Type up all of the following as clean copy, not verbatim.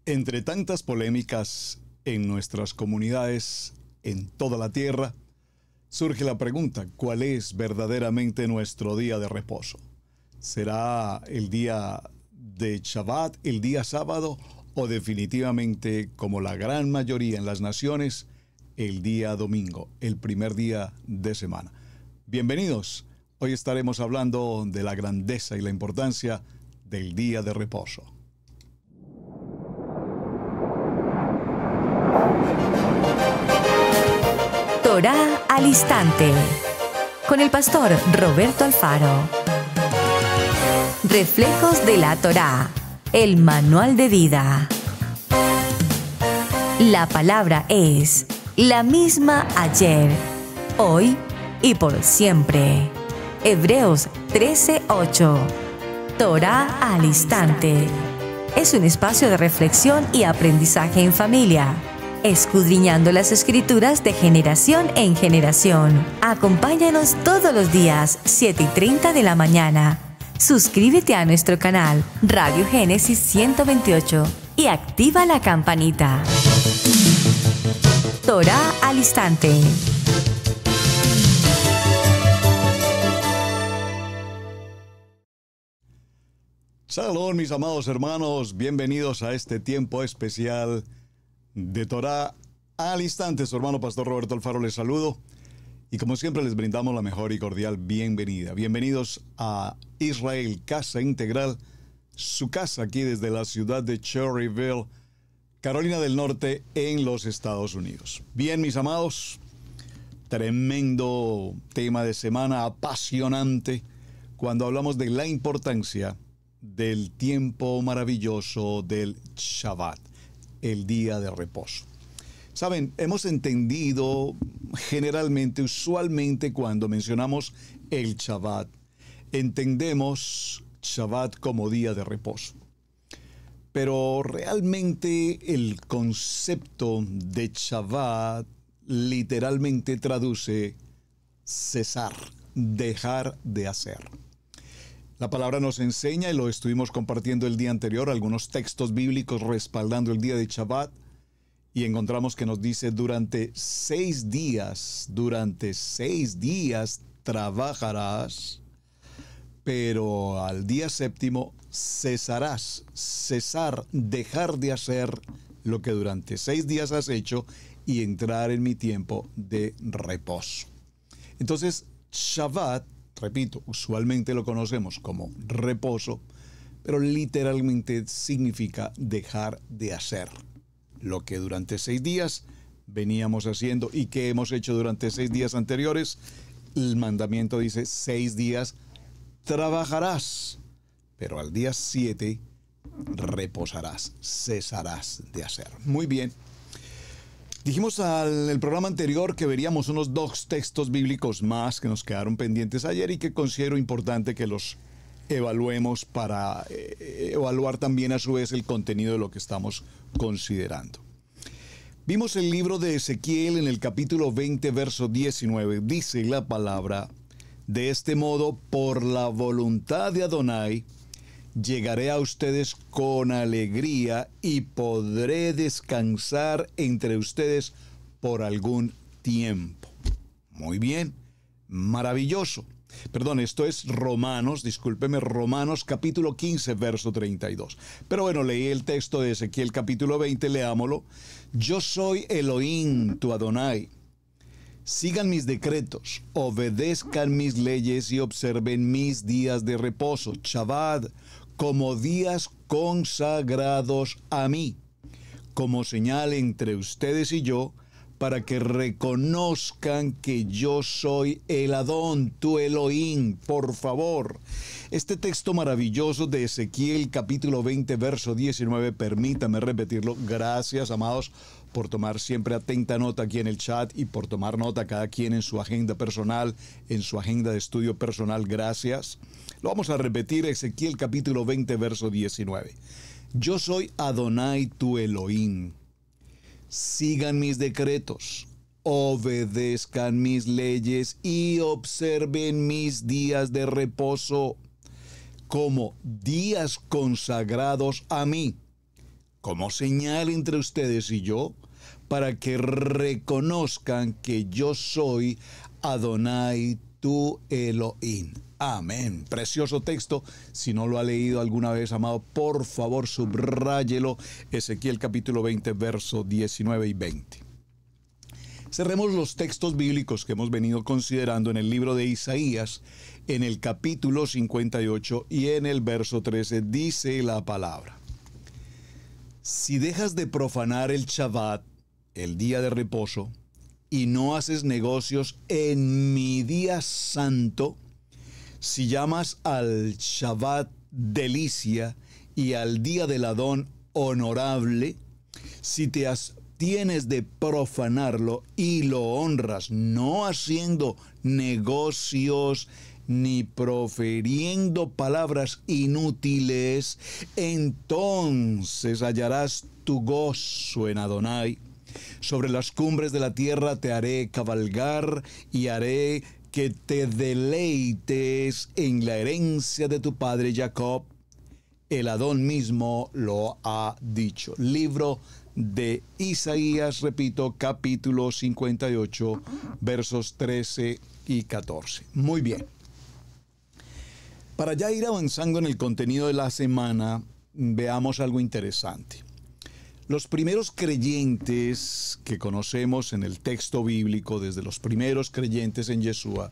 Entre tantas polémicas en nuestras comunidades, en toda la tierra, surge la pregunta, ¿cuál es verdaderamente nuestro día de reposo? ¿Será el día de Shabbat, el día sábado, o definitivamente, como la gran mayoría en las naciones, el día domingo, el primer día de semana? Bienvenidos. Hoy estaremos hablando de la grandeza y la importancia del día de reposo. Torá al instante, con el pastor Roberto Alfaro. Reflejos de la Torá, el manual de vida. La palabra es la misma ayer, hoy y por siempre. Hebreos 13:8. Torá al instante. Es un espacio de reflexión y aprendizaje en familia, escudriñando las Escrituras de generación en generación. Acompáñanos todos los días, 7:30 de la mañana. Suscríbete a nuestro canal Radio Génesis 128 y activa la campanita. Torá al instante. Shalom, mis amados hermanos, bienvenidos a este tiempo especial de Torá al instante. Su hermano pastor Roberto Alfaro les saludo y como siempre les brindamos la mejor y cordial bienvenida. Bienvenidos a Israel Casa Integral, su casa aquí desde la ciudad de Cherryville, Carolina del Norte, en los Estados Unidos. Bien, mis amados, tremendo tema de semana, apasionante, cuando hablamos de la importancia del tiempo maravilloso del Shabbat, el día de reposo. Saben, hemos entendido generalmente, usualmente cuando mencionamos el Shabbat, entendemos Shabbat como día de reposo. Pero realmente el concepto de Shabbat literalmente traduce cesar, dejar de hacer. La palabra nos enseña, y lo estuvimos compartiendo el día anterior, algunos textos bíblicos respaldando el día de Shabbat, y encontramos que nos dice durante 6 días trabajarás, pero al día séptimo cesarás, cesar, dejar de hacer lo que durante 6 días has hecho y entrar en mi tiempo de reposo. Entonces, Shabbat, repito, usualmente lo conocemos como reposo, pero literalmente significa dejar de hacer lo que durante 6 días veníamos haciendo y que hemos hecho durante 6 días anteriores. El mandamiento dice 6 días trabajarás, pero al día 7 reposarás, cesarás de hacer. Muy bien. Dijimos en el programa anterior que veríamos unos 2 textos bíblicos más que nos quedaron pendientes ayer y que considero importante que los evaluemos para evaluar también a su vez el contenido de lo que estamos considerando. Vimos el libro de Ezequiel en el capítulo 20, verso 19. Dice la palabra: de este modo, por la voluntad de Adonai, llegaré a ustedes con alegría y podré descansar entre ustedes por algún tiempo. Muy bien, maravilloso. Perdón, esto es Romanos capítulo 15, verso 32. Pero bueno, leí el texto de Ezequiel capítulo 20, leámoslo. Yo soy Elohim, tu Adonai. Sigan mis decretos, obedezcan mis leyes y observen mis días de reposo, Shabbat, como días consagrados a mí, como señal entre ustedes y yo, para que reconozcan que yo soy el Adón, tu Elohim. Por favor, este texto maravilloso de Ezequiel capítulo 20, verso 19, permítame repetirlo. Gracias, amados, por tomar siempre atenta nota aquí en el chat y por tomar nota cada quien en su agenda personal, en su agenda de estudio personal. Gracias. Lo vamos a repetir, Ezequiel capítulo 20, verso 19. Yo soy Adonai, tu Elohim. Sigan mis decretos, obedezcan mis leyes y observen mis días de reposo como días consagrados a mí, como señal entre ustedes y yo, para que reconozcan que yo soy Adonai tu Elohim. Amén. Precioso texto. Si no lo ha leído alguna vez, amado, por favor subráyelo. Ezequiel capítulo 20, verso 19 y 20. Cerremos los textos bíblicos que hemos venido considerando en el libro de Isaías, en el capítulo 58 y en el verso 13. Dice la palabra: si dejas de profanar el Shabbat, el día de reposo, y no haces negocios en mi día santo, si llamas al Shabbat delicia y al día del Adón honorable, si te abstienes de profanarlo y lo honras, no haciendo negocios ni profiriendo palabras inútiles, entonces hallarás tu gozo en Adonai. Sobre las cumbres de la tierra te haré cabalgar y haré que te deleites en la herencia de tu padre Jacob. El Adón mismo lo ha dicho. Libro de Isaías, repito, capítulo 58, versos 13 y 14. Muy bien. Para ya ir avanzando en el contenido de la semana, veamos algo interesante. Los primeros creyentes que conocemos en el texto bíblico, desde los primeros creyentes en Yeshua,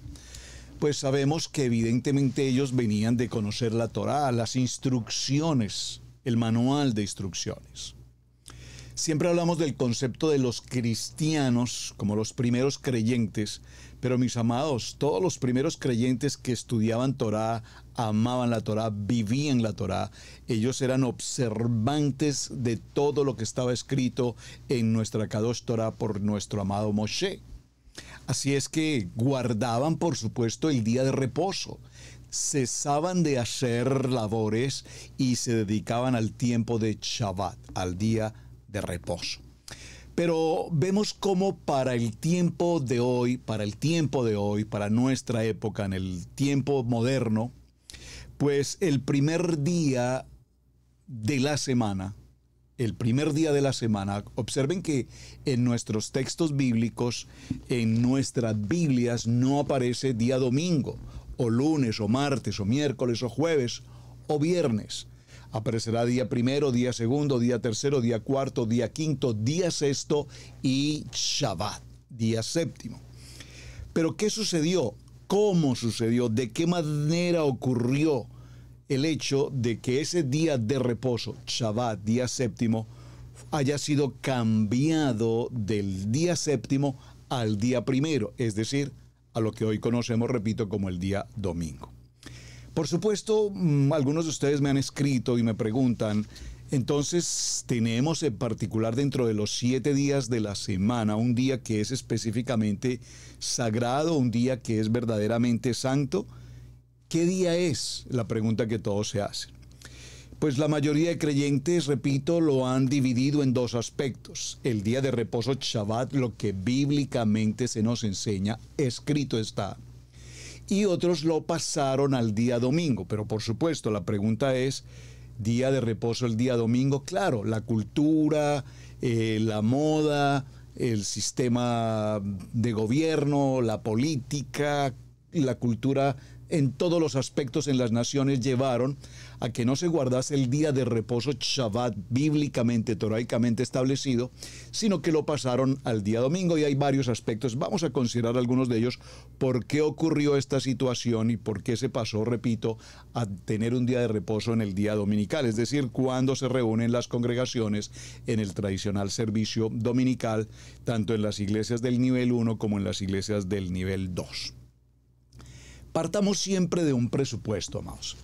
pues sabemos que evidentemente ellos venían de conocer la Torá, las instrucciones, el manual de instrucciones. Siempre hablamos del concepto de los cristianos como los primeros creyentes, pero mis amados, todos los primeros creyentes que estudiaban Torá, amaban la Torá, vivían la Torá, ellos eran observantes de todo lo que estaba escrito en nuestra Kadosh Torá por nuestro amado Moshe. Así es que guardaban, por supuesto, el día de reposo, cesaban de hacer labores y se dedicaban al tiempo de Shabbat, al día de reposo. Pero vemos cómo para el tiempo de hoy, para nuestra época, en el tiempo moderno, pues el primer día de la semana, observen que en nuestros textos bíblicos, en nuestras Biblias, no aparece día domingo, o lunes, o martes, o miércoles, o jueves, o viernes. Aparecerá día primero, día segundo, día tercero, día cuarto, día quinto, día sexto y Shabbat, día séptimo. Pero ¿qué sucedió? ¿Cómo sucedió? ¿De qué manera ocurrió el hecho de que ese día de reposo, Shabbat, día séptimo, haya sido cambiado del día séptimo al día primero? Es decir, a lo que hoy conocemos, repito, como el día domingo. Por supuesto, algunos de ustedes me han escrito y me preguntan, entonces tenemos en particular dentro de los 7 días de la semana un día que es específicamente sagrado, un día que es verdaderamente santo. ¿Qué día es? La pregunta que todos se hacen. Pues la mayoría de creyentes, repito, lo han dividido en dos aspectos. El día de reposo Shabbat, lo que bíblicamente se nos enseña, escrito está. Y otros lo pasaron al día domingo. Pero por supuesto, la pregunta es, ¿día de reposo el día domingo? Claro, la cultura, la moda, el sistema de gobierno, la política, la cultura en todos los aspectos en las naciones llevaron a que no se guardase el día de reposo Shabbat bíblicamente, toraicamente establecido, sino que lo pasaron al día domingo, y hay varios aspectos. Vamos a considerar algunos de ellos, por qué ocurrió esta situación y por qué se pasó, repito, a tener un día de reposo en el día dominical, es decir, cuando se reúnen las congregaciones en el tradicional servicio dominical, tanto en las iglesias del nivel 1 como en las iglesias del nivel 2. Partamos siempre de un presupuesto, amados.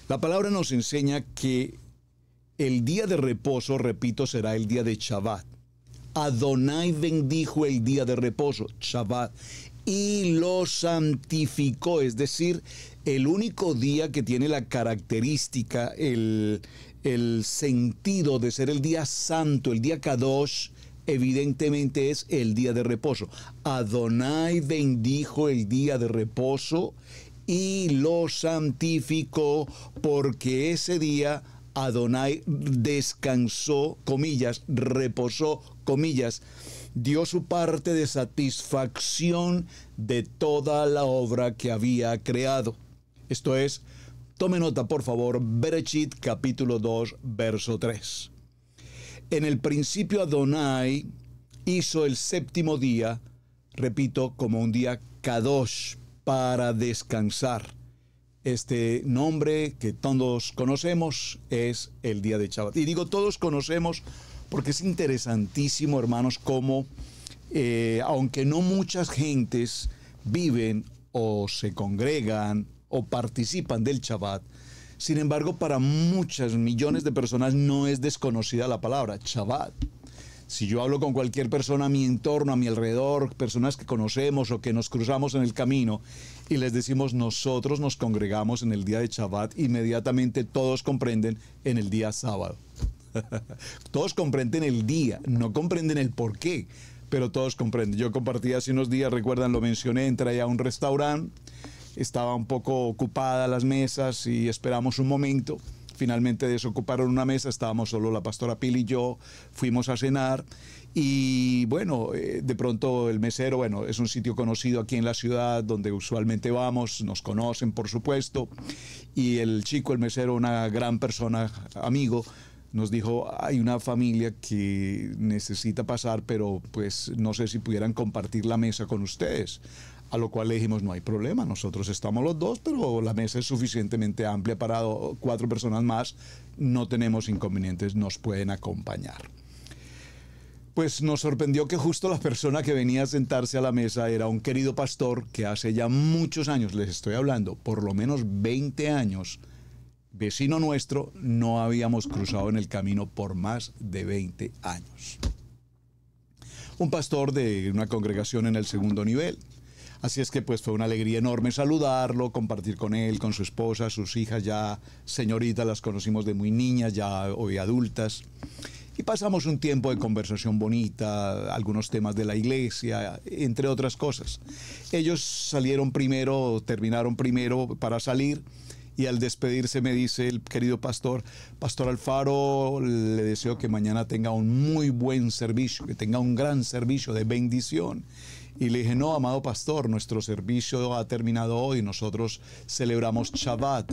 La palabra nos enseña que el día de reposo, repito, será el día de Shabbat. Adonai bendijo el día de reposo, Shabbat, y lo santificó, es decir, el único día que tiene la característica, el sentido de ser el día santo, el día Kadosh, evidentemente es el día de reposo. Adonai bendijo el día de reposo y lo santificó, porque ese día Adonai descansó, comillas, reposó, comillas, dio su parte de satisfacción de toda la obra que había creado. Esto es, tome nota por favor, Bereshit capítulo 2, verso 3. En el principio Adonai hizo el séptimo día, repito, como un día kadosh, para descansar. Este nombre que todos conocemos es el día de Shabbat. Y digo todos conocemos porque es interesantísimo, hermanos, cómo, aunque no muchas gentes viven o se congregan o participan del Shabbat, sin embargo, para muchas millones de personas no es desconocida la palabra Shabbat. Si yo hablo con cualquier persona a mi entorno, a mi alrededor, personas que conocemos o que nos cruzamos en el camino y les decimos nosotros nos congregamos en el día de Shabbat, inmediatamente todos comprenden en el día sábado. Todos comprenden el día, no comprenden el por qué, pero todos comprenden. Yo compartí hace unos días, recuerdan, lo mencioné, entré a un restaurante, estaba un poco ocupada las mesas y esperamos un momento. Finalmente desocuparon una mesa, estábamos solo la pastora Pili y yo, fuimos a cenar y bueno, de pronto el mesero, bueno, es un sitio conocido aquí en la ciudad donde usualmente vamos, nos conocen por supuesto, y el chico, el mesero, una gran persona, amigo, nos dijo, hay una familia que necesita pasar, pero pues no sé si pudieran compartir la mesa con ustedes. A lo cual le dijimos, no hay problema, nosotros estamos los dos, pero la mesa es suficientemente amplia para 4 personas más, no tenemos inconvenientes, nos pueden acompañar. Pues nos sorprendió que justo la persona que venía a sentarse a la mesa era un querido pastor que hace ya muchos años, les estoy hablando, por lo menos 20 años, vecino nuestro, no habíamos cruzado en el camino por más de 20 años. Un pastor de una congregación en el segundo nivel. Así es que pues fue una alegría enorme saludarlo, compartir con él, con su esposa, sus hijas ya señoritas, las conocimos de muy niñas, ya hoy adultas. Y pasamos un tiempo de conversación bonita, algunos temas de la iglesia, entre otras cosas. Ellos salieron primero, terminaron primero para salir. Y al despedirse me dice el querido pastor, Pastor Alfaro, le deseo que mañana tenga un muy buen servicio, que tenga un gran servicio de bendición. Y le dije, no, amado pastor, nuestro servicio ha terminado hoy, nosotros celebramos Shabbat.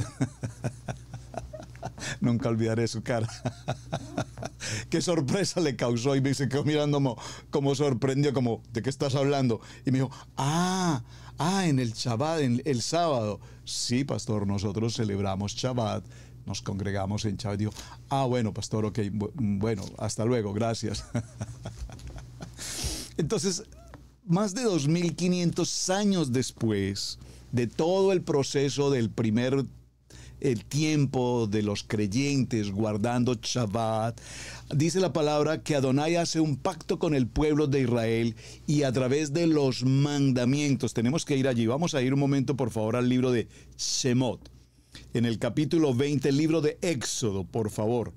Nunca olvidaré su cara. Qué sorpresa le causó y me se quedó mirando como sorprendió, como, ¿de qué estás hablando? Y me dijo, en el Shabbat, en el sábado. Sí, pastor, nosotros celebramos Shabbat, nos congregamos en Shabbat. Dijo, bueno, pastor, ok, bueno, hasta luego, gracias. Entonces, más de 2500 años después de todo el proceso del el tiempo de los creyentes guardando Shabbat, dice la palabra que Adonai hace un pacto con el pueblo de Israel y a través de los mandamientos, tenemos que ir allí, vamos a ir un momento por favor al libro de Shemot, en el capítulo 20, el libro de Éxodo, por favor,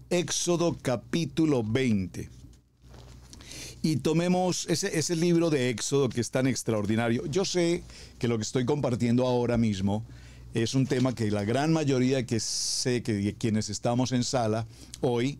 Éxodo capítulo 20. Y tomemos ese libro de Éxodo que es tan extraordinario. Yo sé que lo que estoy compartiendo ahora mismo es un tema que la gran mayoría que sé que quienes estamos en sala hoy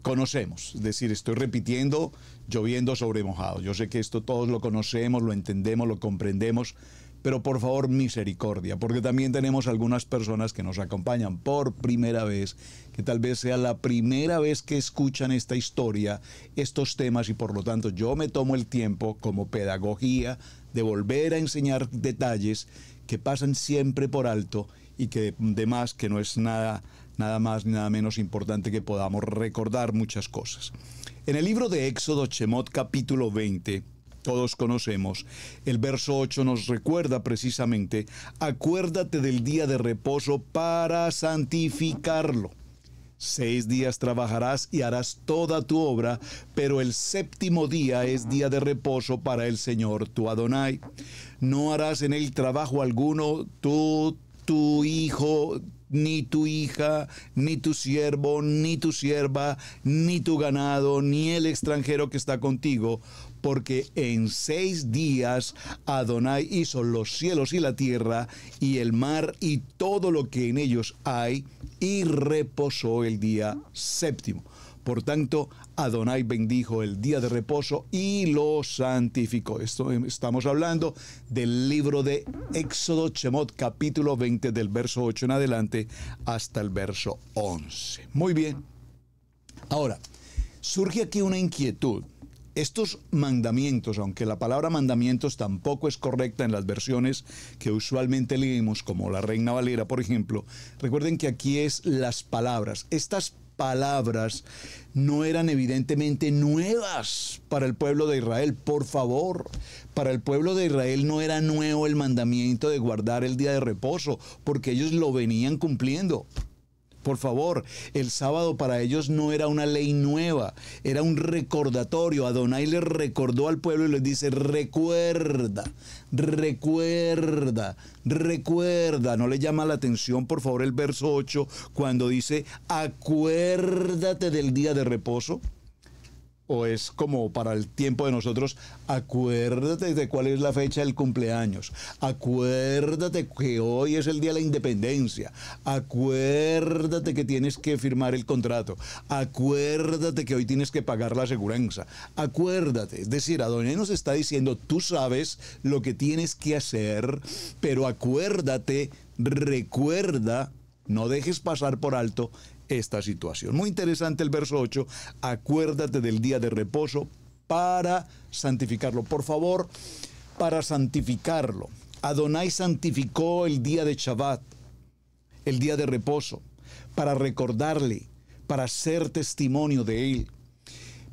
conocemos. Es decir, estoy repitiendo lloviendo sobre mojado. Yo sé que esto todos lo conocemos, lo entendemos, lo comprendemos, pero por favor misericordia, porque también tenemos algunas personas que nos acompañan por primera vez, que tal vez sea la primera vez que escuchan esta historia, estos temas, y por lo tanto yo me tomo el tiempo como pedagogía de volver a enseñar detalles que pasan siempre por alto y que además que no es nada más ni nada menos importante que podamos recordar muchas cosas. En el libro de Éxodo, Shemot capítulo 20, todos conocemos, el verso 8 nos recuerda precisamente, acuérdate del día de reposo para santificarlo. 6 días trabajarás y harás toda tu obra, pero el séptimo día es día de reposo para el Señor tu Adonai. No harás en él trabajo alguno, tú, tu hijo, ni tu hija, ni tu siervo, ni tu sierva, ni tu ganado, ni el extranjero que está contigo, porque en 6 días Adonai hizo los cielos y la tierra y el mar y todo lo que en ellos hay, y reposó el día séptimo. Por tanto, Adonai bendijo el día de reposo y lo santificó. Estamos hablando del libro de Éxodo, Shemot, capítulo 20, del verso 8 en adelante hasta el verso 11. Muy bien. Ahora, surge aquí una inquietud. Estos mandamientos, aunque la palabra mandamientos tampoco es correcta en las versiones que usualmente leemos, como la Reina Valera, por ejemplo, recuerden que aquí es las palabras. Estas palabras no eran evidentemente nuevas para el pueblo de Israel. Por favor, para el pueblo de Israel no era nuevo el mandamiento de guardar el día de reposo, porque ellos lo venían cumpliendo. Por favor, el sábado para ellos no era una ley nueva, era un recordatorio. Adonai les recordó al pueblo y les dice: recuerda, recuerda, recuerda. ¿No le llama la atención, por favor, el verso 8 cuando dice: acuérdate del día de reposo? O es como para el tiempo de nosotros: acuérdate de cuál es la fecha del cumpleaños, acuérdate que hoy es el día de la independencia, acuérdate que tienes que firmar el contrato, acuérdate que hoy tienes que pagar la aseguranza, acuérdate. Es decir, Adonai nos está diciendo: tú sabes lo que tienes que hacer, pero acuérdate, recuerda, no dejes pasar por alto esta situación. Muy interesante el verso 8, acuérdate del día de reposo para santificarlo. Por favor, para santificarlo. Adonai santificó el día de Shabbat, el día de reposo, para recordarle, para ser testimonio de él.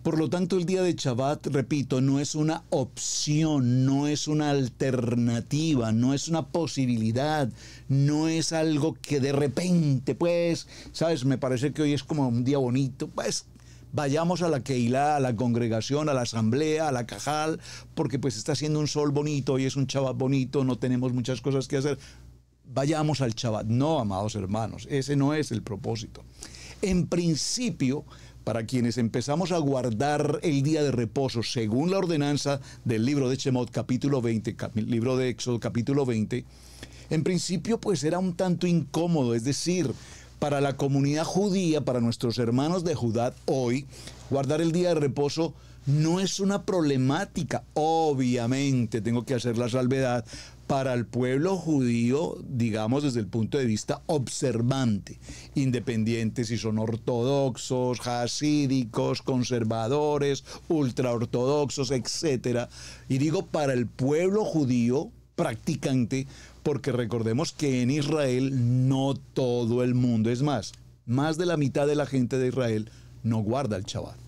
Por lo tanto, el día de Shabbat, repito, no es una opción, no es una alternativa, no es una posibilidad, no es algo que de repente, pues, ¿sabes? Me parece que hoy es como un día bonito, pues, vayamos a la Keilah, a la congregación, a la asamblea, a la Cajal, porque pues está haciendo un sol bonito, hoy es un Shabbat bonito, no tenemos muchas cosas que hacer. Vayamos al Shabbat. No, amados hermanos, ese no es el propósito. En principio, para quienes empezamos a guardar el día de reposo según la ordenanza del libro de Shemot, capítulo 20, libro de Éxodo, capítulo 20, en principio pues era un tanto incómodo. Es decir, para la comunidad judía, para nuestros hermanos de Judá hoy, guardar el día de reposo no es una problemática. Obviamente, tengo que hacer la salvedad, para el pueblo judío, digamos desde el punto de vista observante, independiente si son ortodoxos, hasídicos, conservadores, ultraortodoxos, etc. Y digo para el pueblo judío practicante, porque recordemos que en Israel no todo el mundo, es más de la mitad de la gente de Israel no guarda el Shabbat.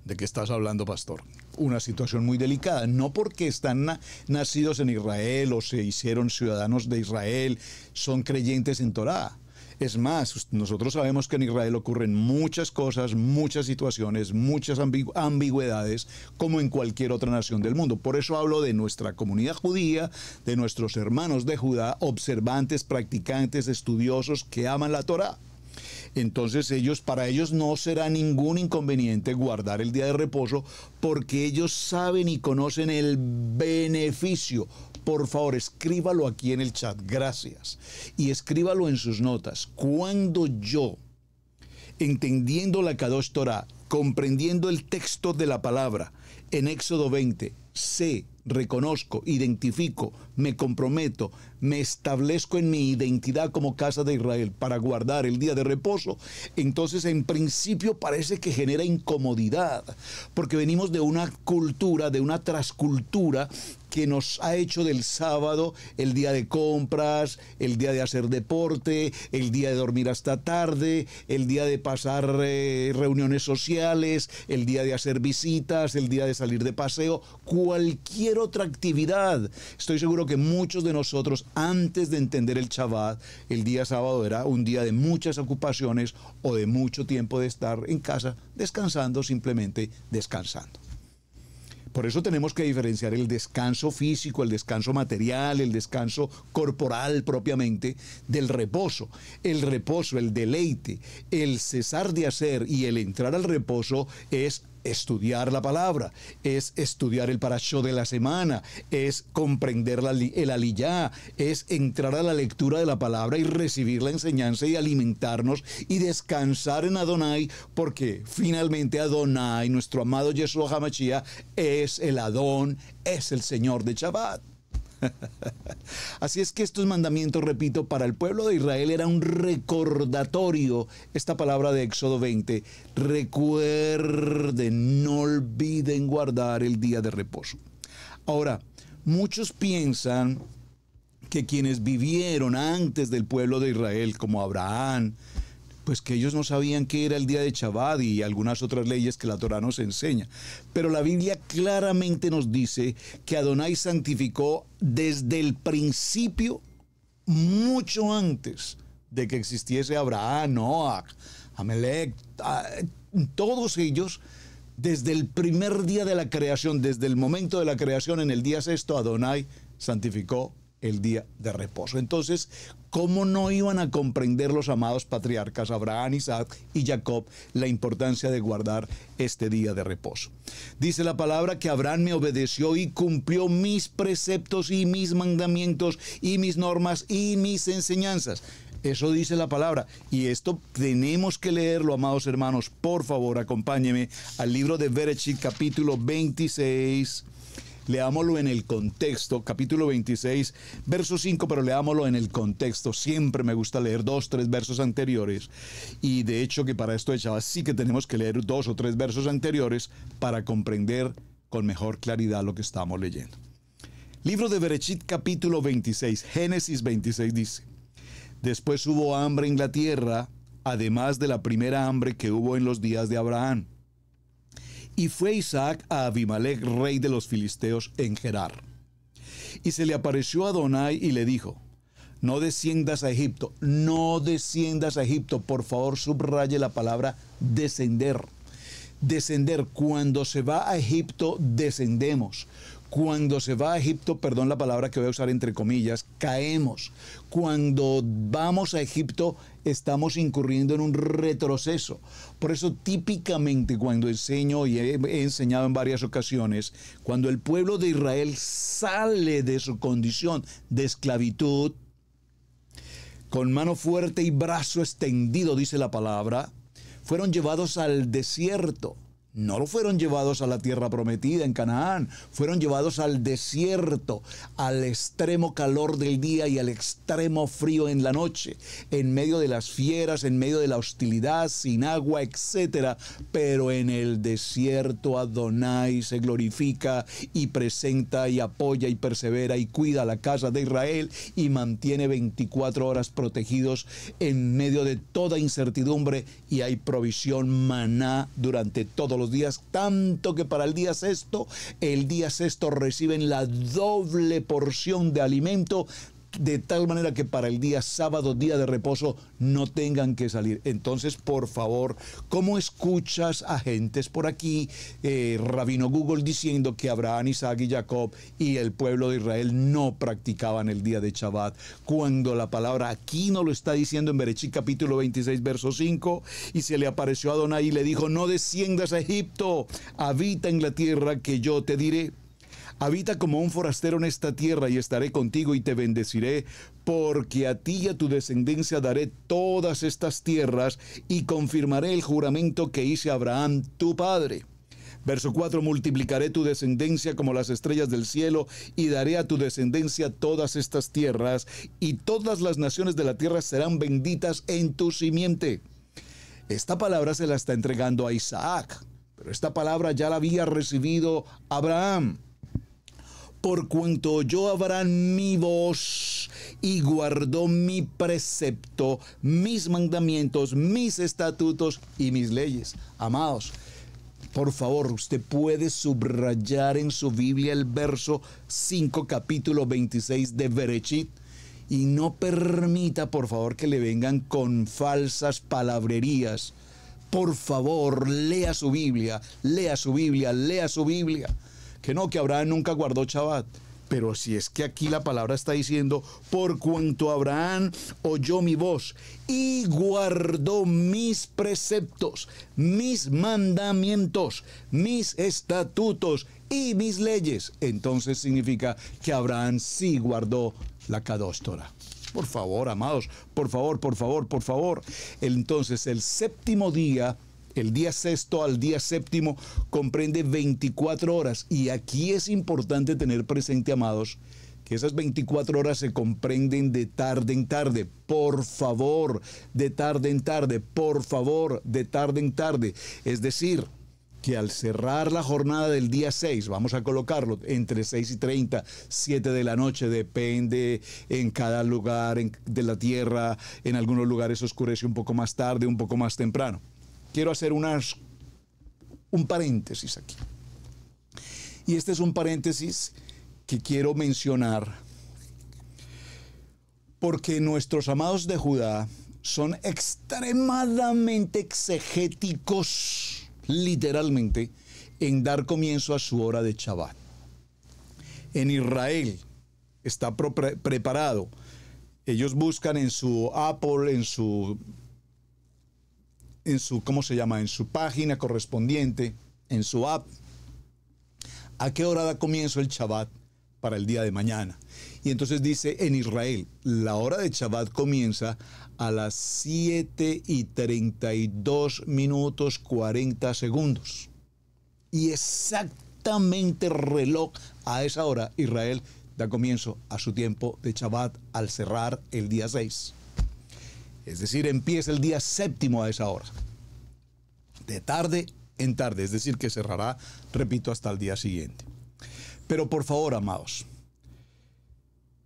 ¿De qué estás hablando, pastor? Una situación muy delicada, no porque están nacidos en Israel o se hicieron ciudadanos de Israel, son creyentes en Torá. Es más, nosotros sabemos que en Israel ocurren muchas cosas, muchas situaciones, muchas ambigüedades, como en cualquier otra nación del mundo. Por eso hablo de nuestra comunidad judía, de nuestros hermanos de Judá, observantes, practicantes, estudiosos, que aman la Torá. Entonces para ellos no será ningún inconveniente guardar el día de reposo, porque ellos saben y conocen el beneficio. Por favor, escríbalo aquí en el chat, gracias. Y escríbalo en sus notas. Cuando yo, entendiendo la Kadosh Torah, comprendiendo el texto de la palabra en Éxodo 20, sé, reconozco, identifico, me comprometo, me establezco en mi identidad como casa de Israel para guardar el día de reposo, entonces en principio parece que genera incomodidad, porque venimos de una cultura, de una transcultura que nos ha hecho del sábado el día de compras, el día de hacer deporte, el día de dormir hasta tarde, el día de pasar reuniones sociales, el día de hacer visitas, el día de salir de paseo, cualquier otra actividad. Estoy seguro que muchos de nosotros, antes de entender el Shabbat, el día sábado era un día de muchas ocupaciones o de mucho tiempo de estar en casa descansando, simplemente descansando. Por eso tenemos que diferenciar el descanso físico, el descanso material, el descanso corporal propiamente del reposo. El reposo, el deleite, el cesar de hacer y el entrar al reposo es estudiar la palabra, es estudiar el parashá de la semana, es comprender el aliyá, es entrar a la lectura de la palabra y recibir la enseñanza y alimentarnos y descansar en Adonai, porque finalmente Adonai, nuestro amado Yeshua HaMashiach, es el Adón, es el Señor de Shabbat. Así es que estos mandamientos, repito, para el pueblo de Israel era un recordatorio. Esta palabra de Éxodo 20, recuerden, no olviden guardar el día de reposo. Ahora, muchos piensan que quienes vivieron antes del pueblo de Israel, como Abraham, pues que ellos no sabían qué era el día de Shabbat y algunas otras leyes que la Torá nos enseña. Pero la Biblia claramente nos dice que Adonai santificó desde el principio, mucho antes de que existiese Abraham, Noach, Amelec, todos ellos, desde el primer día de la creación, desde el momento de la creación, en el día sexto, Adonai santificó el día de reposo. Entonces, ¿cómo no iban a comprender los amados patriarcas Abraham, Isaac y Jacob la importancia de guardar este día de reposo? Dice la palabra que Abraham me obedeció y cumplió mis preceptos y mis mandamientos y mis normas y mis enseñanzas. Eso dice la palabra, y esto tenemos que leerlo, amados hermanos. Por favor, acompáñenme al libro de Bereshit, capítulo 26. Leámoslo en el contexto, capítulo 26, verso 5, pero leámoslo en el contexto. Siempre me gusta leer 2, 3 versos anteriores. Y de hecho que para esto de Shabbat sí que tenemos que leer 2 o 3 versos anteriores para comprender con mejor claridad lo que estamos leyendo. Libro de Bereshit, capítulo 26, Génesis 26 dice: Después hubo hambre en la tierra, además de la primera hambre que hubo en los días de Abraham. Y fue Isaac a Abimelech, rey de los filisteos, en Gerar. Y se le apareció Adonai y le dijo: no desciendas a Egipto, no desciendas a Egipto. Por favor, subraye la palabra descender. Descender, cuando se va a Egipto, descendemos. Cuando se va a Egipto, perdón la palabra que voy a usar entre comillas, caemos. Cuando vamos a Egipto, estamos incurriendo en un retroceso. Por eso típicamente cuando enseño y he enseñado en varias ocasiones, cuando el pueblo de Israel sale de su condición de esclavitud, con mano fuerte y brazo extendido, dice la palabra, fueron llevados al desierto. No lo fueron llevados a la tierra prometida en Canaán, fueron llevados al desierto, al extremo calor del día y al extremo frío en la noche, en medio de las fieras, en medio de la hostilidad, sin agua, etc. Pero en el desierto Adonai se glorifica y presenta y apoya y persevera y cuida a la casa de Israel y mantiene 24 horas protegidos en medio de toda incertidumbre, y hay provisión maná durante todos los días, tanto que para el día sexto reciben la doble porción de alimento, de tal manera que para el día sábado, día de reposo, no tengan que salir. Entonces, por favor, ¿cómo escuchas a gentes por aquí, Rabino Google, diciendo que Abraham, Isaac y Jacob y el pueblo de Israel no practicaban el día de Shabbat, cuando la palabra aquí nos lo está diciendo en Bereshit capítulo 26, verso 5? Y se le apareció a Adonai y le dijo: no desciendas a Egipto, habita en la tierra que yo te diré. Habita como un forastero en esta tierra y estaré contigo y te bendeciré, porque a ti y a tu descendencia daré todas estas tierras y confirmaré el juramento que hice a Abraham, tu padre. Verso 4, multiplicaré tu descendencia como las estrellas del cielo y daré a tu descendencia todas estas tierras, y todas las naciones de la tierra serán benditas en tu simiente. Esta palabra se la está entregando a Isaac, pero esta palabra ya la había recibido Abraham. Por cuanto oyó Abraham mi voz y guardó mi precepto, mis mandamientos, mis estatutos y mis leyes. Amados, por favor, usted puede subrayar en su Biblia el verso 5, capítulo 26 de Bereshit, y no permita, por favor, que le vengan con falsas palabrerías. Por favor, lea su Biblia, lea su Biblia, lea su Biblia. que no, que Abraham nunca guardó Shabbat. Pero si es que aquí la palabra está diciendo, por cuanto Abraham oyó mi voz y guardó mis preceptos, mis mandamientos, mis estatutos y mis leyes, entonces significa que Abraham sí guardó la Kadosh Torah. Por favor, amados, por favor, por favor, por favor. Entonces, el séptimo día, el día sexto al día séptimo, comprende 24 horas. Y aquí es importante tener presente, amados, que esas 24 horas se comprenden de tarde en tarde. Por favor, de tarde en tarde. Por favor, de tarde en tarde. Es decir, que al cerrar la jornada del día 6, vamos a colocarlo entre 6:30, 7 de la noche, depende en cada lugar de la tierra, en algunos lugares oscurece un poco más tarde, un poco más temprano. Quiero hacer un paréntesis aquí. Y este es un paréntesis que quiero mencionar porque nuestros amados de Judá son extremadamente exegéticos, literalmente, en dar comienzo a su hora de Shabbat. En Israel está preparado. Ellos buscan en su Apple, en su ¿cómo se llama? En su página correspondiente, en su app, a qué hora da comienzo el Shabbat para el día de mañana. Y entonces dice en Israel, la hora de Shabbat comienza a las 7:32:40. Y exactamente reloj a esa hora, Israel da comienzo a su tiempo de Shabbat al cerrar el día 6. Es decir, empieza el día séptimo a esa hora. De tarde en tarde, es decir, que cerrará, repito, hasta el día siguiente. Pero por favor, amados,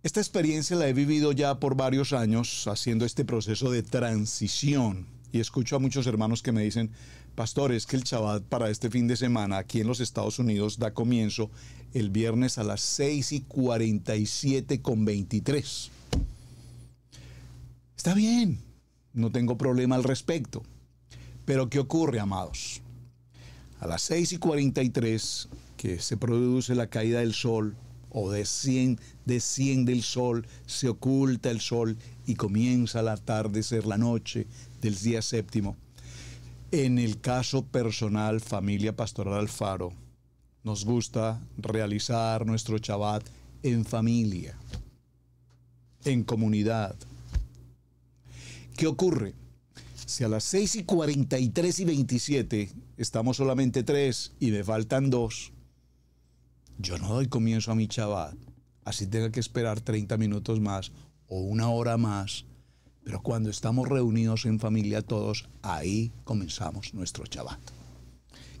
esta experiencia la he vivido ya por varios años haciendo este proceso de transición. Y escucho a muchos hermanos que me dicen, pastor, es que el Shabbat para este fin de semana aquí en los Estados Unidos da comienzo el viernes a las 6:47:23. Está bien, no tengo problema al respecto. Pero ¿qué ocurre, amados? A las 6:43, que se produce la caída del sol, o desciende el sol, se oculta el sol y comienza el atardecer, la noche del día séptimo. En el caso personal, familia Pastoral Alfaro, nos gusta realizar nuestro Shabbat en familia, en comunidad. ¿Qué ocurre? Si a las 6:43:27 estamos solamente 3 y me faltan 2, yo no doy comienzo a mi Shabbat, así tenga que esperar 30 minutos más o una hora más, pero cuando estamos reunidos en familia todos, ahí comenzamos nuestro Shabbat.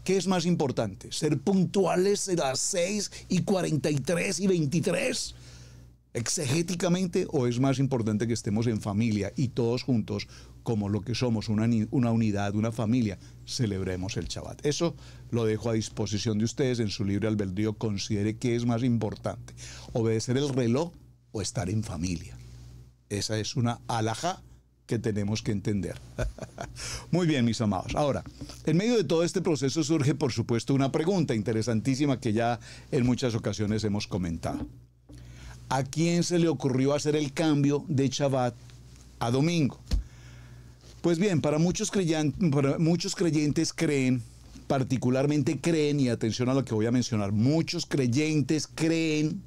¿Qué es más importante? ¿Ser puntuales a las 6:43:23 exegéticamente, o es más importante que estemos en familia y todos juntos, como lo que somos, una unidad, una familia, celebremos el Shabbat? Eso lo dejo a disposición de ustedes en su libre albedrío. Considere qué es más importante, obedecer el reloj o estar en familia. Esa es una alajá que tenemos que entender. Muy bien, mis amados. Ahora, en medio de todo este proceso surge, por supuesto, una pregunta interesantísima que ya en muchas ocasiones hemos comentado. ¿A quién se le ocurrió hacer el cambio de Shabbat a domingo? Pues bien, para muchos creyentes creen, particularmente creen, y atención a lo que voy a mencionar, muchos creyentes creen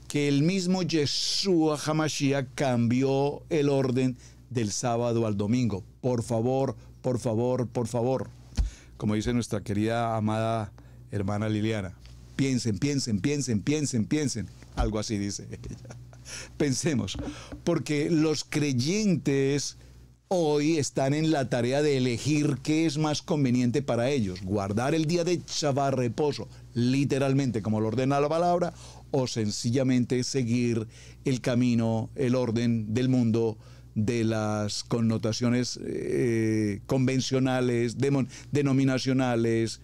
que el mismo Yeshua HaMashiach cambió el orden del sábado al domingo. Por favor, por favor, por favor. Como dice nuestra querida, amada hermana Liliana, piensen. Algo así dice ella. Pensemos, porque los creyentes hoy están en la tarea de elegir qué es más conveniente para ellos: guardar el día de Shabbat, reposo, literalmente como lo ordena la palabra, o sencillamente seguir el camino, el orden del mundo, de las connotaciones convencionales, denominacionales,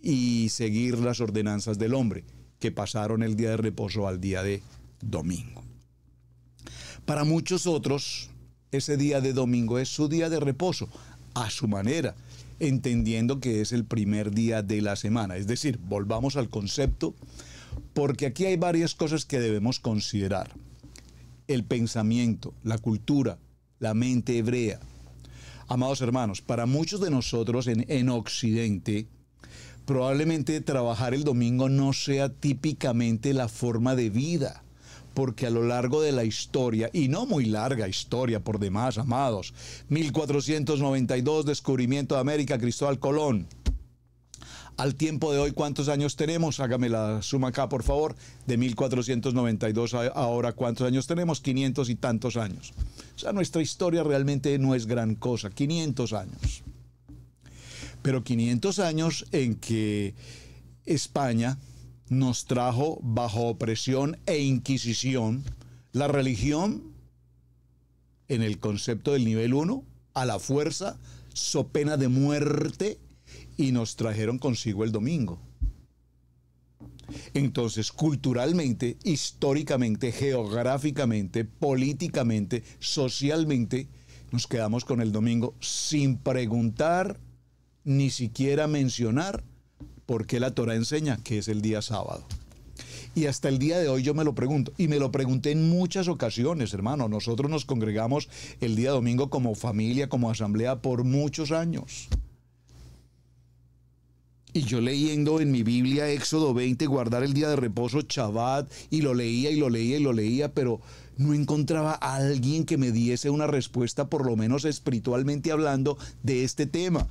y seguir las ordenanzas del hombre, que pasaron el día de reposo al día de domingo. Para muchos otros, ese día de domingo es su día de reposo, a su manera. entendiendo que es el primer día de la semana. Es decir, volvamos al concepto, porque aquí hay varias cosas que debemos considerar. El pensamiento, la cultura, la mente hebrea. Amados hermanos, para muchos de nosotros en Occidente, probablemente trabajar el domingo no sea típicamente la forma de vida, porque a lo largo de la historia, y no muy larga historia por demás, amados, 1492, descubrimiento de América, Cristóbal Colón. Al tiempo de hoy, ¿cuántos años tenemos? Hágame la suma acá, por favor. De 1492 a ahora, ¿cuántos años tenemos? 500 y tantos años. O sea, nuestra historia realmente no es gran cosa. 500 años. Pero 500 años en que España nos trajo bajo opresión e inquisición la religión en el concepto del nivel 1, a la fuerza, so pena de muerte, y nos trajeron consigo el domingo. Entonces, culturalmente, históricamente, geográficamente, políticamente, socialmente, nos quedamos con el domingo sin preguntar, ni siquiera mencionar por qué la Torá enseña que es el día sábado. Y hasta el día de hoy yo me lo pregunto, y me lo pregunté en muchas ocasiones, hermano. Nosotros nos congregamos el día domingo como familia, como asamblea, por muchos años. Y yo leyendo en mi Biblia Éxodo 20, guardar el día de reposo, Shabbat, y lo leía y lo leía y lo leía, pero no encontraba a alguien que me diese una respuesta, por lo menos espiritualmente hablando, de este tema.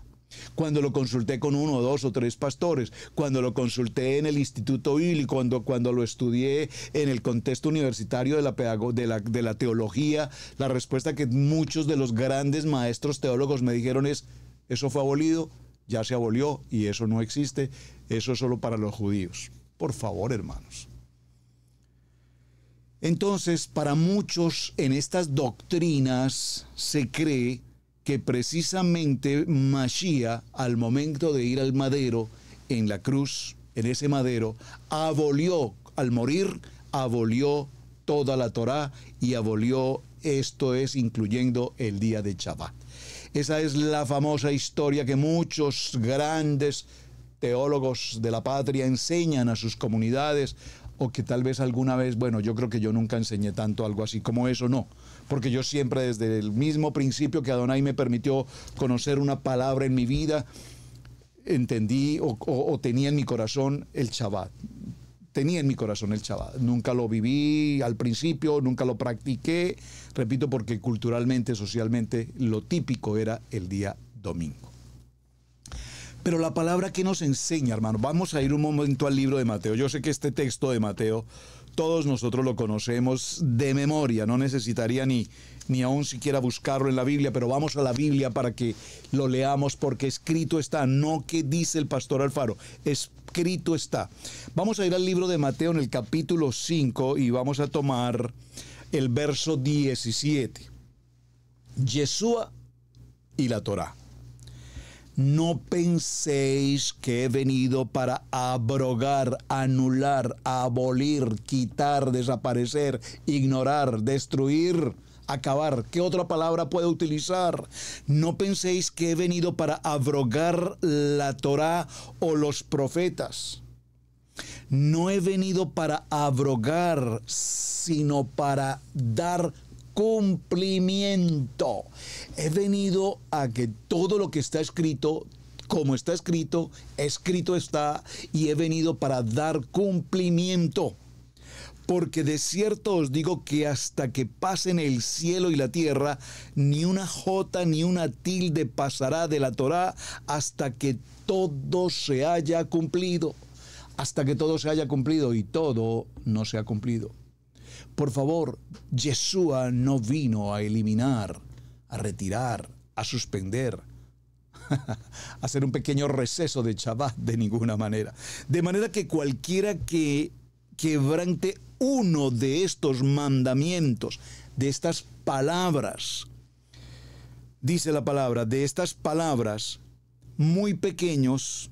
Cuando lo consulté con 1, 2 o 3 pastores, cuando lo consulté en el Instituto Bíblico, cuando lo estudié en el contexto universitario de la teología, la respuesta que muchos de los grandes maestros teólogos me dijeron es: eso fue abolido, ya se abolió y eso no existe, eso es solo para los judíos. Por favor, hermanos. Entonces, para muchos en estas doctrinas se cree que precisamente Mashiach, al momento de ir al madero, en la cruz, en ese madero, abolió, al morir, abolió toda la Torá y abolió, esto es, incluyendo el día de Shabbat. Esa es la famosa historia que muchos grandes teólogos de la patria enseñan a sus comunidades, o que tal vez alguna vez, bueno, yo creo que yo nunca enseñé tanto algo así como eso, no. Porque yo siempre, desde el mismo principio que Adonai me permitió conocer una palabra en mi vida, entendí o tenía en mi corazón el Shabbat. Tenía en mi corazón el Shabbat. Nunca lo viví al principio, nunca lo practiqué, repito, porque culturalmente, socialmente, lo típico era el día domingo. Pero la palabra que nos enseña, hermano, vamos a ir un momento al libro de Mateo. Yo sé que este texto de Mateo, todos nosotros lo conocemos de memoria, no necesitaría ni aún siquiera buscarlo en la Biblia, pero vamos a la Biblia para que lo leamos, porque escrito está, no que dice el pastor Alfaro, escrito está. Vamos a ir al libro de Mateo en el capítulo 5 y vamos a tomar el verso 17. Yeshua y la Torá. No penséis que he venido para abrogar, anular, abolir, quitar, desaparecer, ignorar, destruir, acabar. ¿Qué otra palabra puedo utilizar? No penséis que he venido para abrogar la Torá o los profetas. No he venido para abrogar, sino para dar cumplimiento. He venido a que todo lo que está escrito, como está escrito, escrito está, y he venido para dar cumplimiento. Porque de cierto os digo que hasta que pasen el cielo y la tierra, ni una jota ni una tilde pasará de la Torá hasta que todo se haya cumplido. Hasta que todo se haya cumplido, y todo no se ha cumplido. Por favor, Yeshua no vino a eliminar, a retirar, a suspender, a hacer un pequeño receso de Shabbat, de ninguna manera. De manera que cualquiera que quebrante uno de estos mandamientos, de estas palabras, dice la palabra, de estas palabras muy pequeños,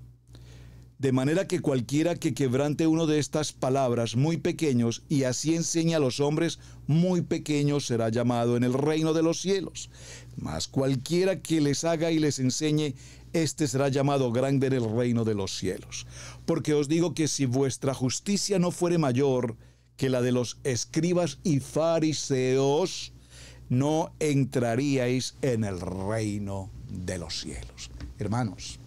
De manera que cualquiera que quebrante uno de estas palabras muy pequeños y así enseña a los hombres muy pequeños será llamado en el reino de los cielos. Mas cualquiera que les haga y les enseñe, este será llamado grande en el reino de los cielos. Porque os digo que si vuestra justicia no fuere mayor que la de los escribas y fariseos, no entraríais en el reino de los cielos. Hermanos,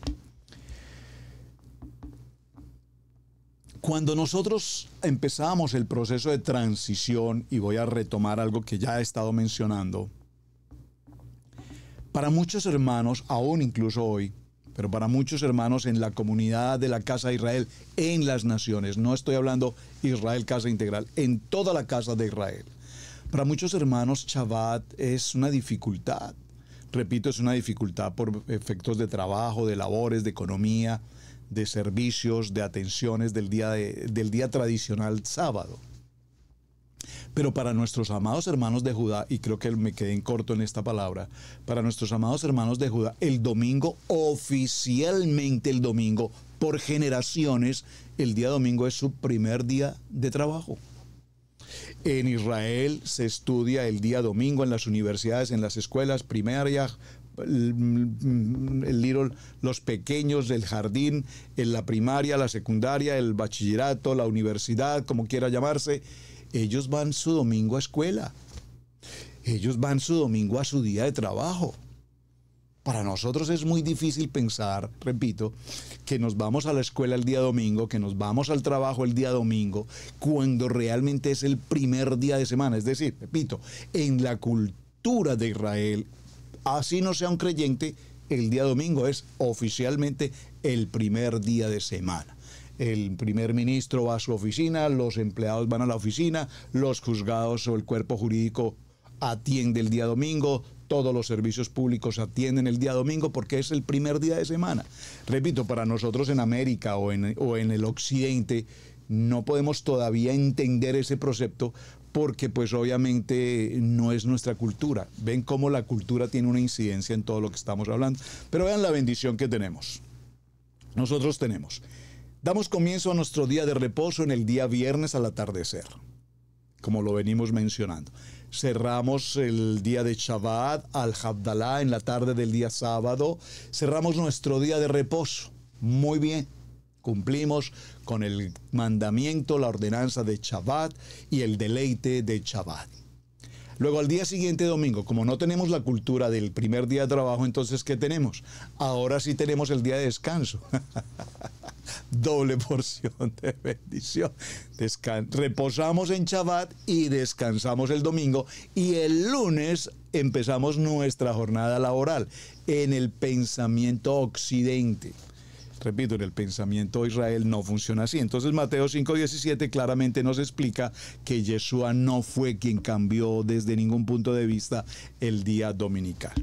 cuando nosotros empezamos el proceso de transición, y voy a retomar algo que ya he estado mencionando, para muchos hermanos, aún incluso hoy, pero para muchos hermanos en la comunidad de la Casa de Israel, en las naciones, no estoy hablando Israel Casa Integral, en toda la Casa de Israel, para muchos hermanos Shabbat es una dificultad. Repito, es una dificultad por efectos de trabajo, de labores, de economía, de servicios, de atenciones del día tradicional sábado. Pero para nuestros amados hermanos de Judá, y creo que me quedé en corto en esta palabra, para nuestros amados hermanos de Judá, el domingo, oficialmente el domingo, por generaciones, el día domingo es su primer día de trabajo. En Israel se estudia el día domingo en las universidades, en las escuelas primarias, los pequeños del jardín, en la primaria, la secundaria, el bachillerato, la universidad, como quiera llamarse. Ellos van su domingo a escuela. Ellos van su domingo a su día de trabajo. Para nosotros es muy difícil pensar, repito, que nos vamos a la escuela el día domingo, que nos vamos al trabajo el día domingo, cuando realmente es el primer día de semana. Es decir, repito, en la cultura de Israel, así no sea un creyente, el día domingo es oficialmente el primer día de semana. El primer ministro va a su oficina, los empleados van a la oficina, los juzgados o el cuerpo jurídico atiende el día domingo, todos los servicios públicos atienden el día domingo porque es el primer día de semana. Repito, para nosotros en América o en el occidente no podemos todavía entender ese precepto porque pues obviamente no es nuestra cultura. Ven cómo la cultura tiene una incidencia en todo lo que estamos hablando. Pero vean la bendición que tenemos. Nosotros damos comienzo a nuestro día de reposo en el día viernes al atardecer, como lo venimos mencionando. Cerramos el día de Shabbat al Havdalah en la tarde del día sábado. Cerramos nuestro día de reposo. Muy bien. Cumplimos con el mandamiento, la ordenanza de Shabbat y el deleite de Shabbat. Luego al día siguiente, domingo, como no tenemos la cultura del primer día de trabajo, entonces ¿qué tenemos? Ahora sí tenemos el día de descanso. Doble porción de bendición. Reposamos en Shabbat y descansamos el domingo, y el lunes empezamos nuestra jornada laboral en el pensamiento occidente. Repito, en el pensamiento de Israel no funciona así. Entonces Mateo 5:17 claramente nos explica que Yeshua no fue quien cambió desde ningún punto de vista el día dominical.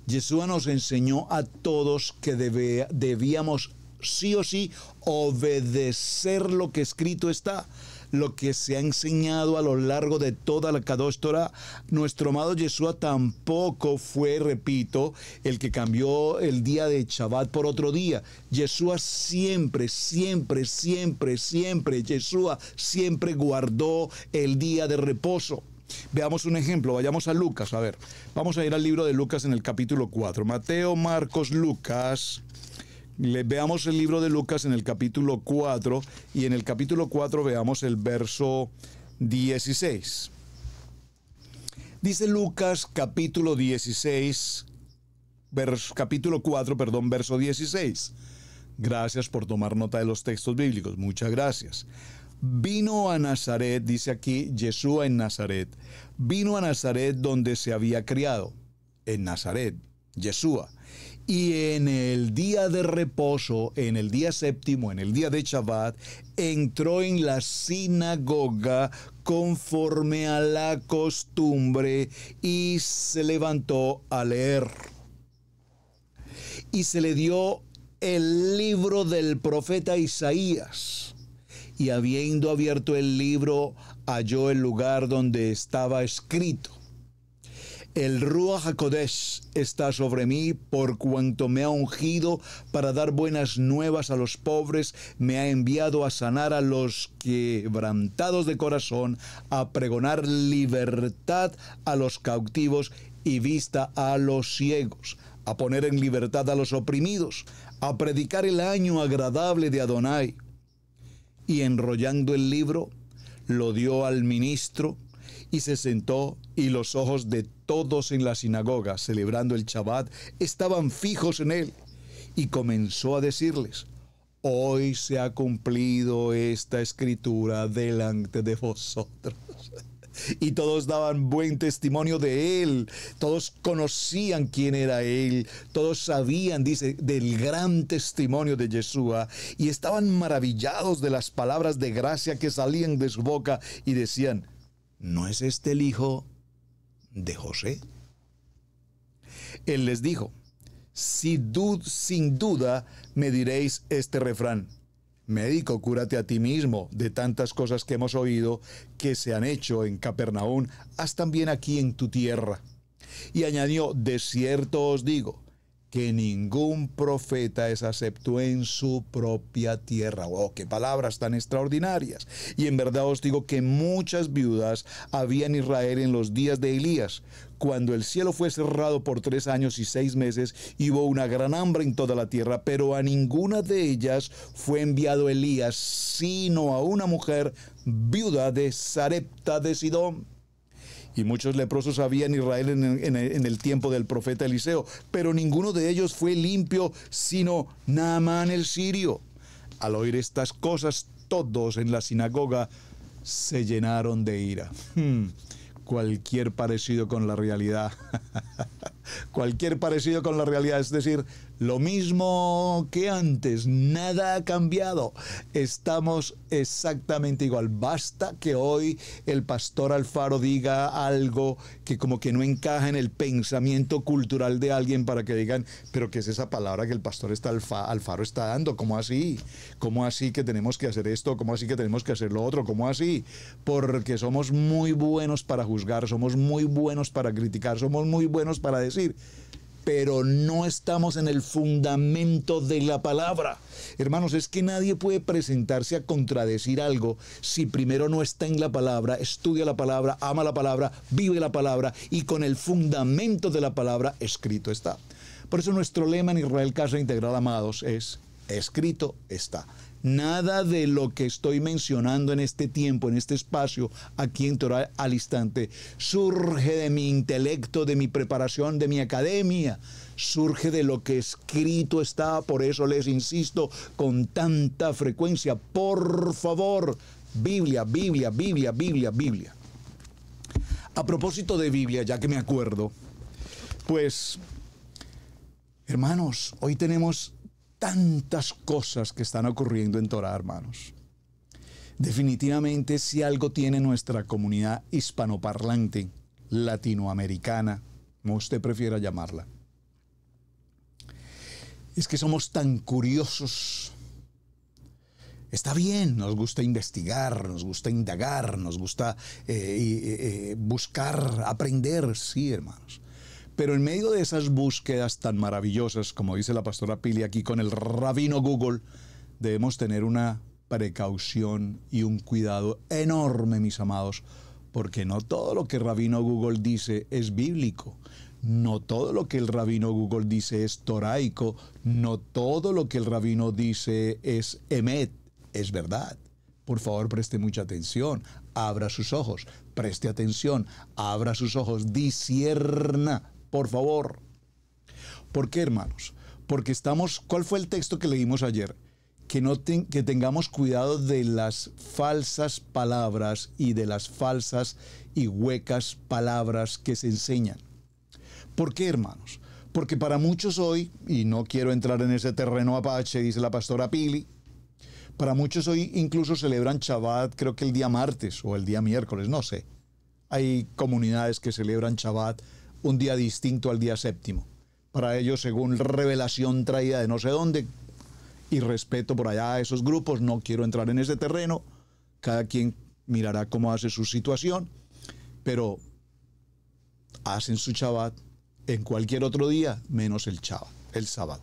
Yeshua nos enseñó a todos que debíamos sí o sí obedecer lo que escrito está, lo que se ha enseñado a lo largo de toda la Kadosh Torah. Nuestro amado Yeshua tampoco fue, repito, el que cambió el día de Shabbat por otro día. Yeshua siempre guardó el día de reposo. Veamos un ejemplo, vayamos a Lucas, vamos a ir al libro de Lucas en el capítulo 4. Mateo, Marcos, Lucas. Veamos el libro de Lucas en el capítulo 4, y en el capítulo 4 veamos el verso 16. Dice Lucas capítulo 4, verso 16. Gracias por tomar nota de los textos bíblicos, muchas gracias. Vino a Nazaret, dice aquí Yeshua en Nazaret, vino a Nazaret donde se había criado, en Nazaret, Yeshua. Y en el día de reposo, en el día séptimo, en el día de Shabbat, entró en la sinagoga conforme a la costumbre y se levantó a leer. Y se le dio el libro del profeta Isaías. Y habiendo abierto el libro, halló el lugar donde estaba escrito: El Ruach HaKodesh está sobre mí por cuanto me ha ungido para dar buenas nuevas a los pobres, me ha enviado a sanar a los quebrantados de corazón, a pregonar libertad a los cautivos y vista a los ciegos, a poner en libertad a los oprimidos, a predicar el año agradable de Adonai. Y enrollando el libro, lo dio al ministro y se sentó, y los ojos de todos en la sinagoga, celebrando el Shabbat, estaban fijos en él. Y comenzó a decirles: hoy se ha cumplido esta escritura delante de vosotros. Y todos daban buen testimonio de él, todos conocían quién era él, todos sabían, dice, del gran testimonio de Yeshua, y estaban maravillados de las palabras de gracia que salían de su boca, y decían: ¿no es este el hijo de José? Él les dijo: sin duda me diréis este refrán: médico, cúrate a ti mismo. De tantas cosas que hemos oído que se han hecho en Capernaum, haz también aquí en tu tierra. Y añadió: de cierto os digo que ningún profeta es acepto en su propia tierra. ¡Oh, qué palabras tan extraordinarias! Y en verdad os digo que muchas viudas había en Israel en los días de Elías, cuando el cielo fue cerrado por 3 años y 6 meses, y hubo una gran hambre en toda la tierra, pero a ninguna de ellas fue enviado Elías, sino a una mujer viuda de Sarepta de Sidón. Y muchos leprosos había en Israel en el tiempo del profeta Eliseo, pero ninguno de ellos fue limpio, sino Naamán el sirio. Al oír estas cosas, todos en la sinagoga se llenaron de ira. Cualquier parecido con la realidad. Cualquier parecido con la realidad, es decir, lo mismo que antes, nada ha cambiado. Estamos exactamente igual. Basta que hoy el pastor Alfaro diga algo que como que no encaja en el pensamiento cultural de alguien para que digan: pero ¿qué es esa palabra que el pastor Alfaro está dando? ¿Cómo así? ¿Cómo así que tenemos que hacer esto? ¿Cómo así que tenemos que hacer lo otro? ¿Cómo así? Porque somos muy buenos para juzgar, somos muy buenos para criticar, somos muy buenos para decir, pero no estamos en el fundamento de la palabra. Hermanos, es que nadie puede presentarse a contradecir algo si primero no está en la palabra, estudia la palabra, ama la palabra, vive la palabra, y con el fundamento de la palabra escrito está. Por eso nuestro lema en Israel Casa Integral, amados, es: escrito está. Nada de lo que estoy mencionando en este tiempo, en este espacio, aquí en Torah al Instante, surge de mi intelecto, de mi preparación, de mi academia. Surge de lo que escrito está. Por eso les insisto con tanta frecuencia: por favor, Biblia, Biblia, Biblia, Biblia, Biblia. A propósito de Biblia, ya que me acuerdo, pues, hermanos, hoy tenemos tantas cosas que están ocurriendo en Torah, hermanos. Definitivamente, si algo tiene nuestra comunidad hispanoparlante, latinoamericana, como usted prefiera llamarla, es que somos tan curiosos. Está bien, nos gusta investigar, nos gusta indagar, nos gusta buscar, aprender, sí, hermanos. Pero en medio de esas búsquedas tan maravillosas, como dice la pastora Pili aquí con el rabino Google, debemos tener una precaución y un cuidado enorme, mis amados, porque no todo lo que el rabino Google dice es bíblico. No todo lo que el rabino Google dice es toraico. No todo lo que el rabino dice es emet, es verdad. Por favor, preste mucha atención, abra sus ojos, preste atención, abra sus ojos, discierna. Por favor. ¿Por qué, hermanos? Porque estamos... ¿Cuál fue el texto que leímos ayer? Que tengamos cuidado de las falsas palabras y de las falsas y huecas palabras que se enseñan. ¿Por qué, hermanos? Porque para muchos hoy, y no quiero entrar en ese terreno apache, dice la pastora Pili, para muchos hoy incluso celebran Shabbat, creo que el día martes o el día miércoles, no sé. Hay comunidades que celebran Shabbat un día distinto al día séptimo. Para ellos, según revelación traída de no sé dónde, y respeto por allá a esos grupos, no quiero entrar en ese terreno, cada quien mirará cómo hace su situación, pero hacen su Shabbat en cualquier otro día, menos el sábado.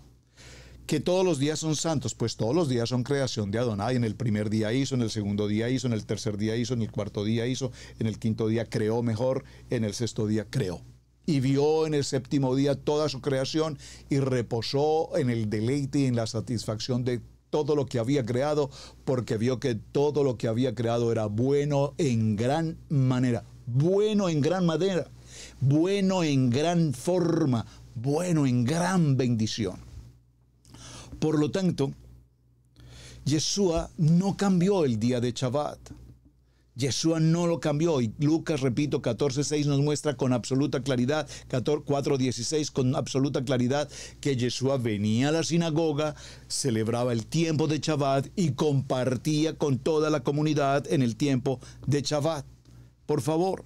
Que todos los días son santos, pues todos los días son creación de Adonai. En el primer día hizo, en el segundo día hizo, en el tercer día hizo, en el cuarto día hizo, en el quinto día creó mejor, en el sexto día creó. Y vio en el séptimo día toda su creación y reposó en el deleite y en la satisfacción de todo lo que había creado, porque vio que todo lo que había creado era bueno en gran manera, bueno en gran manera, bueno en gran forma, bueno en gran bendición. Por lo tanto, Yeshua no cambió el día de Shabbat. Yeshua no lo cambió, y Lucas, repito, 14:6 nos muestra con absoluta claridad, 4:16 con absoluta claridad, que Yeshua venía a la sinagoga, celebraba el tiempo de Shabbat y compartía con toda la comunidad en el tiempo de Shabbat. Por favor.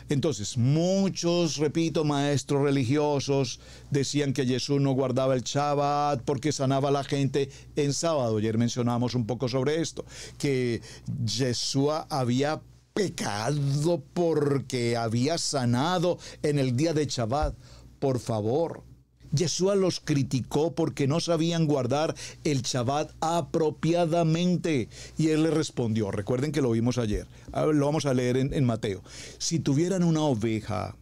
Entonces, muchos, repito, maestros religiosos decían que Jesús no guardaba el Shabbat porque sanaba a la gente en sábado. Ayer mencionamos un poco sobre esto, que Yeshua había pecado porque había sanado en el día de Shabbat. Por favor, Yeshua los criticó porque no sabían guardar el Shabbat apropiadamente. Y él le respondió, recuerden que lo vimos ayer, lo vamos a leer en Mateo. Si tuvieran una oveja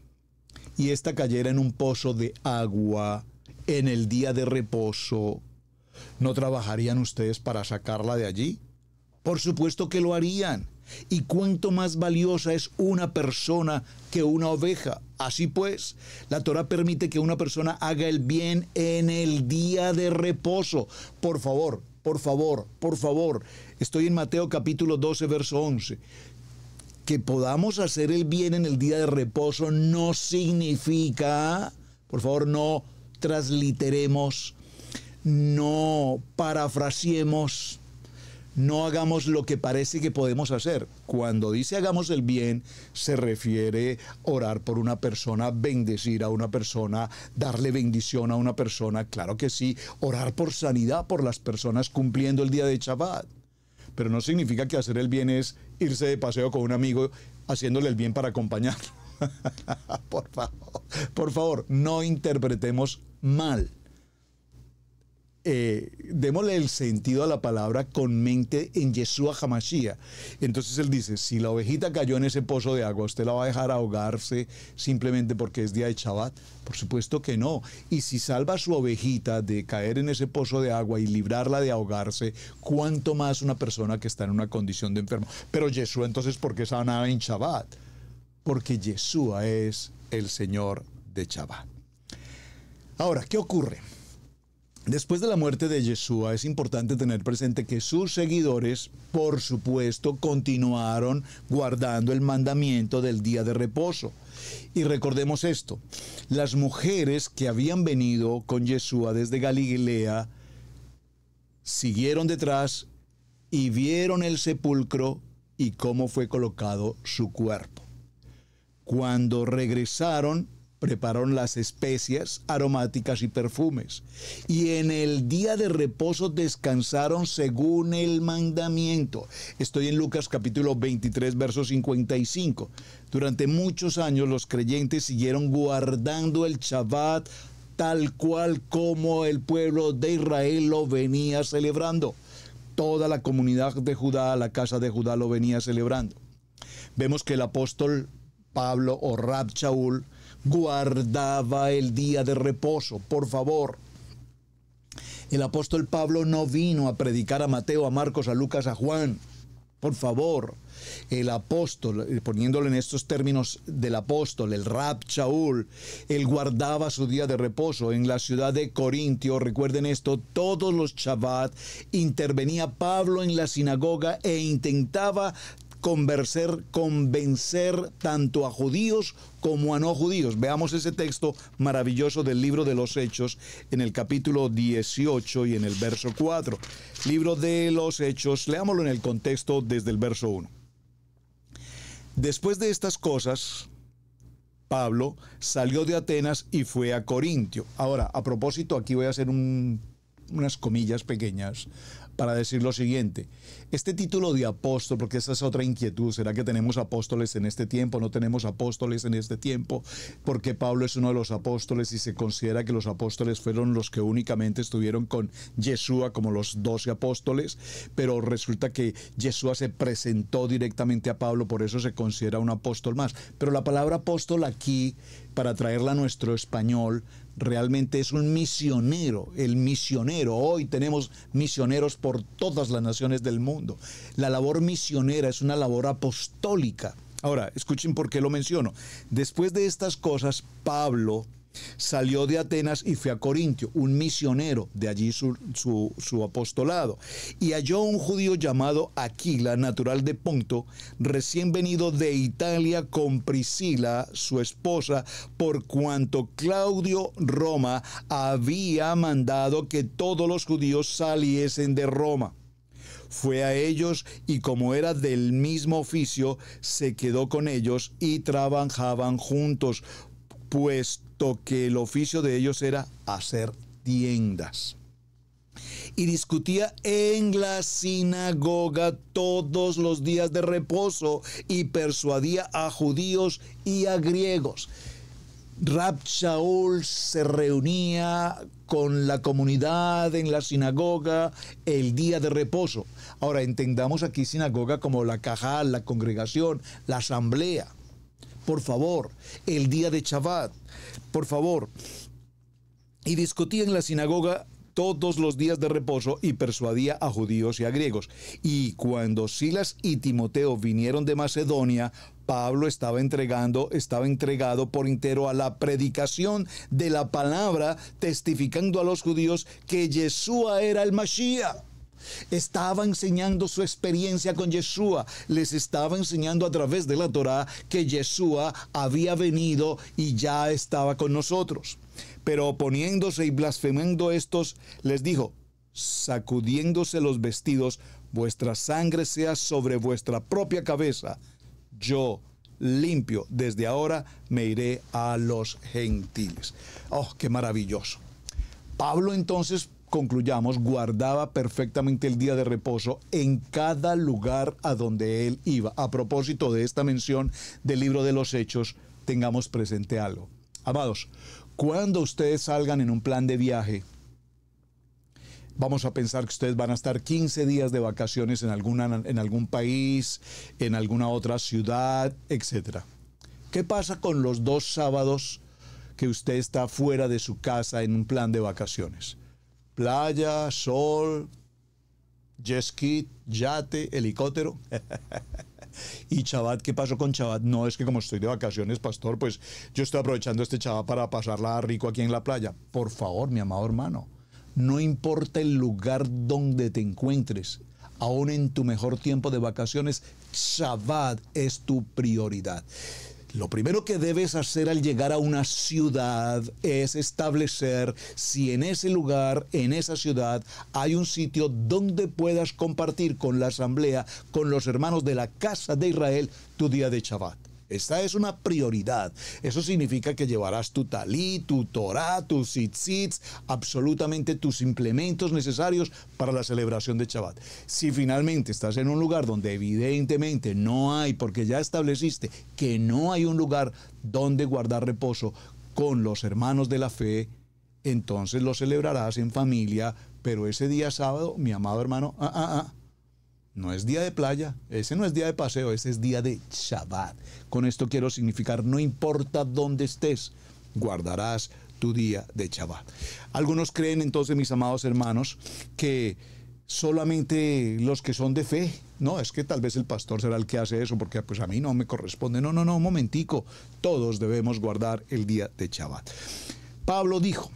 y ésta cayera en un pozo de agua en el día de reposo, ¿no trabajarían ustedes para sacarla de allí? Por supuesto que lo harían. ¿Y cuánto más valiosa es una persona que una oveja? Así pues, la Torá permite que una persona haga el bien en el día de reposo. Por favor, por favor, por favor. Estoy en Mateo capítulo 12, verso 11. Que podamos hacer el bien en el día de reposo no significa, por favor, no transliteremos, no parafraseemos, no hagamos lo que parece que podemos hacer. Cuando dice hagamos el bien, se refiere a orar por una persona, bendecir a una persona, darle bendición a una persona. Claro que sí, orar por sanidad por las personas cumpliendo el día de Shabbat. Pero no significa que hacer el bien es irse de paseo con un amigo haciéndole el bien para acompañarlo. Por favor, no interpretemos mal. Démosle el sentido a la palabra con mente en Yeshua HaMashiach. Entonces él dice, si la ovejita cayó en ese pozo de agua, ¿usted la va a dejar ahogarse simplemente porque es día de Shabbat? Por supuesto que no. Y si salva a su ovejita de caer en ese pozo de agua y librarla de ahogarse, ¿cuánto más una persona que está en una condición de enfermo? Pero Yeshua, entonces, ¿por qué sanaba en Shabbat? Porque Yeshua es el Señor de Shabbat. Ahora, ¿qué ocurre? Después de la muerte de Yeshua, es importante tener presente que sus seguidores, por supuesto, continuaron guardando el mandamiento del día de reposo. Y recordemos esto, las mujeres que habían venido con Yeshua desde Galilea, siguieron detrás y vieron el sepulcro y cómo fue colocado su cuerpo. Cuando regresaron, prepararon las especias aromáticas y perfumes. Y en el día de reposo descansaron según el mandamiento. Estoy en Lucas capítulo 23, verso 55. Durante muchos años los creyentes siguieron guardando el Shabbat tal cual como el pueblo de Israel lo venía celebrando. Toda la comunidad de Judá, la casa de Judá lo venía celebrando. Vemos que el apóstol Pablo o Rab Shaul guardaba el día de reposo. Por favor, el apóstol Pablo no vino a predicar a Mateo, a Marcos, a Lucas, a Juan. Por favor, el apóstol, poniéndolo en estos términos del apóstol, el Rab Shaul, él guardaba su día de reposo en la ciudad de Corintio. Recuerden esto, todos los Shabbat intervenía Pablo en la sinagoga e intentaba convencer tanto a judíos como a no judíos. Veamos ese texto maravilloso del libro de los Hechos en el capítulo 18 y en el verso 4. Libro de los Hechos, leámoslo en el contexto desde el verso 1. Después de estas cosas, Pablo salió de Atenas y fue a Corintio. Ahora, a propósito, aquí voy a hacer un unas comillas pequeñas para decir lo siguiente. Este título de apóstol, porque esa es otra inquietud, ¿será que tenemos apóstoles en este tiempo? ¿No tenemos apóstoles en este tiempo? Porque Pablo es uno de los apóstoles y se considera que los apóstoles fueron los que únicamente estuvieron con Yeshua como los 12 apóstoles, pero resulta que Yeshua se presentó directamente a Pablo, por eso se considera un apóstol más. Pero la palabra apóstol aquí, para traerla a nuestro español, realmente es un misionero, el misionero. Hoy tenemos misioneros por todas las naciones del mundo. La labor misionera es una labor apostólica. Ahora, escuchen por qué lo menciono. Después de estas cosas, Pablo salió de Atenas y fue a Corintio, un misionero, de allí su apostolado, y halló un judío llamado Aquila, natural de Ponto, recién venido de Italia con Priscila, su esposa, por cuanto Claudio Roma había mandado que todos los judíos saliesen de Roma. Fue a ellos y como era del mismo oficio, se quedó con ellos y trabajaban juntos, puesto que el oficio de ellos era hacer tiendas. Y discutía en la sinagoga todos los días de reposo y persuadía a judíos y a griegos. Rab Shaul se reunía con la comunidad en la sinagoga el día de reposo. Ahora entendamos aquí sinagoga como la cajal, la congregación, la asamblea. Por favor, el día de Shabbat, por favor. Y discutía en la sinagoga todos los días de reposo y persuadía a judíos y a griegos. Y cuando Silas y Timoteo vinieron de Macedonia, Pablo estaba entregado por entero a la predicación de la palabra, testificando a los judíos que Yeshua era el Mashiach. Estaba enseñando su experiencia con Yeshua, les estaba enseñando a través de la Torá que Yeshua había venido y ya estaba con nosotros. Pero oponiéndose y blasfemando estos, les dijo: sacudiéndose los vestidos, vuestra sangre sea sobre vuestra propia cabeza. Yo, limpio, desde ahora me iré a los gentiles. ¡Oh, qué maravilloso! Pablo entonces, concluyamos, guardaba perfectamente el día de reposo en cada lugar a donde él iba. A propósito de esta mención del libro de los Hechos, tengamos presente algo. Amados, cuando ustedes salgan en un plan de viaje, vamos a pensar que ustedes van a estar 15 días de vacaciones en algún país, en alguna otra ciudad, etc. ¿Qué pasa con los 2 sábados que usted está fuera de su casa en un plan de vacaciones? Playa, sol, jet ski, yate, helicóptero. ¿Y Shabbat? ¿Qué pasó con Shabbat? No, es que como estoy de vacaciones, pastor, pues yo estoy aprovechando este Shabbat para pasarla rico aquí en la playa. Por favor, mi amado hermano, no importa el lugar donde te encuentres, aún en tu mejor tiempo de vacaciones, Shabbat es tu prioridad. Lo primero que debes hacer al llegar a una ciudad es establecer si en ese lugar, en esa ciudad, hay un sitio donde puedas compartir con la asamblea, con los hermanos de la casa de Israel, tu día de Shabbat. Esta es una prioridad. Eso significa que llevarás tu talí, tu Torah, tus tzitzits, absolutamente tus implementos necesarios para la celebración de Shabbat. Si finalmente estás en un lugar donde evidentemente no hay, porque ya estableciste que no hay un lugar donde guardar reposo con los hermanos de la fe, entonces lo celebrarás en familia, pero ese día sábado, mi amado hermano, no es día de playa, ese no es día de paseo, ese es día de Shabbat. Con esto quiero significar, no importa dónde estés, guardarás tu día de Shabbat. Algunos creen entonces, mis amados hermanos, que solamente los que son de fe, no, es que tal vez el pastor será el que hace eso, porque pues a mí no me corresponde. No, un momentico, todos debemos guardar el día de Shabbat. Pablo dijo,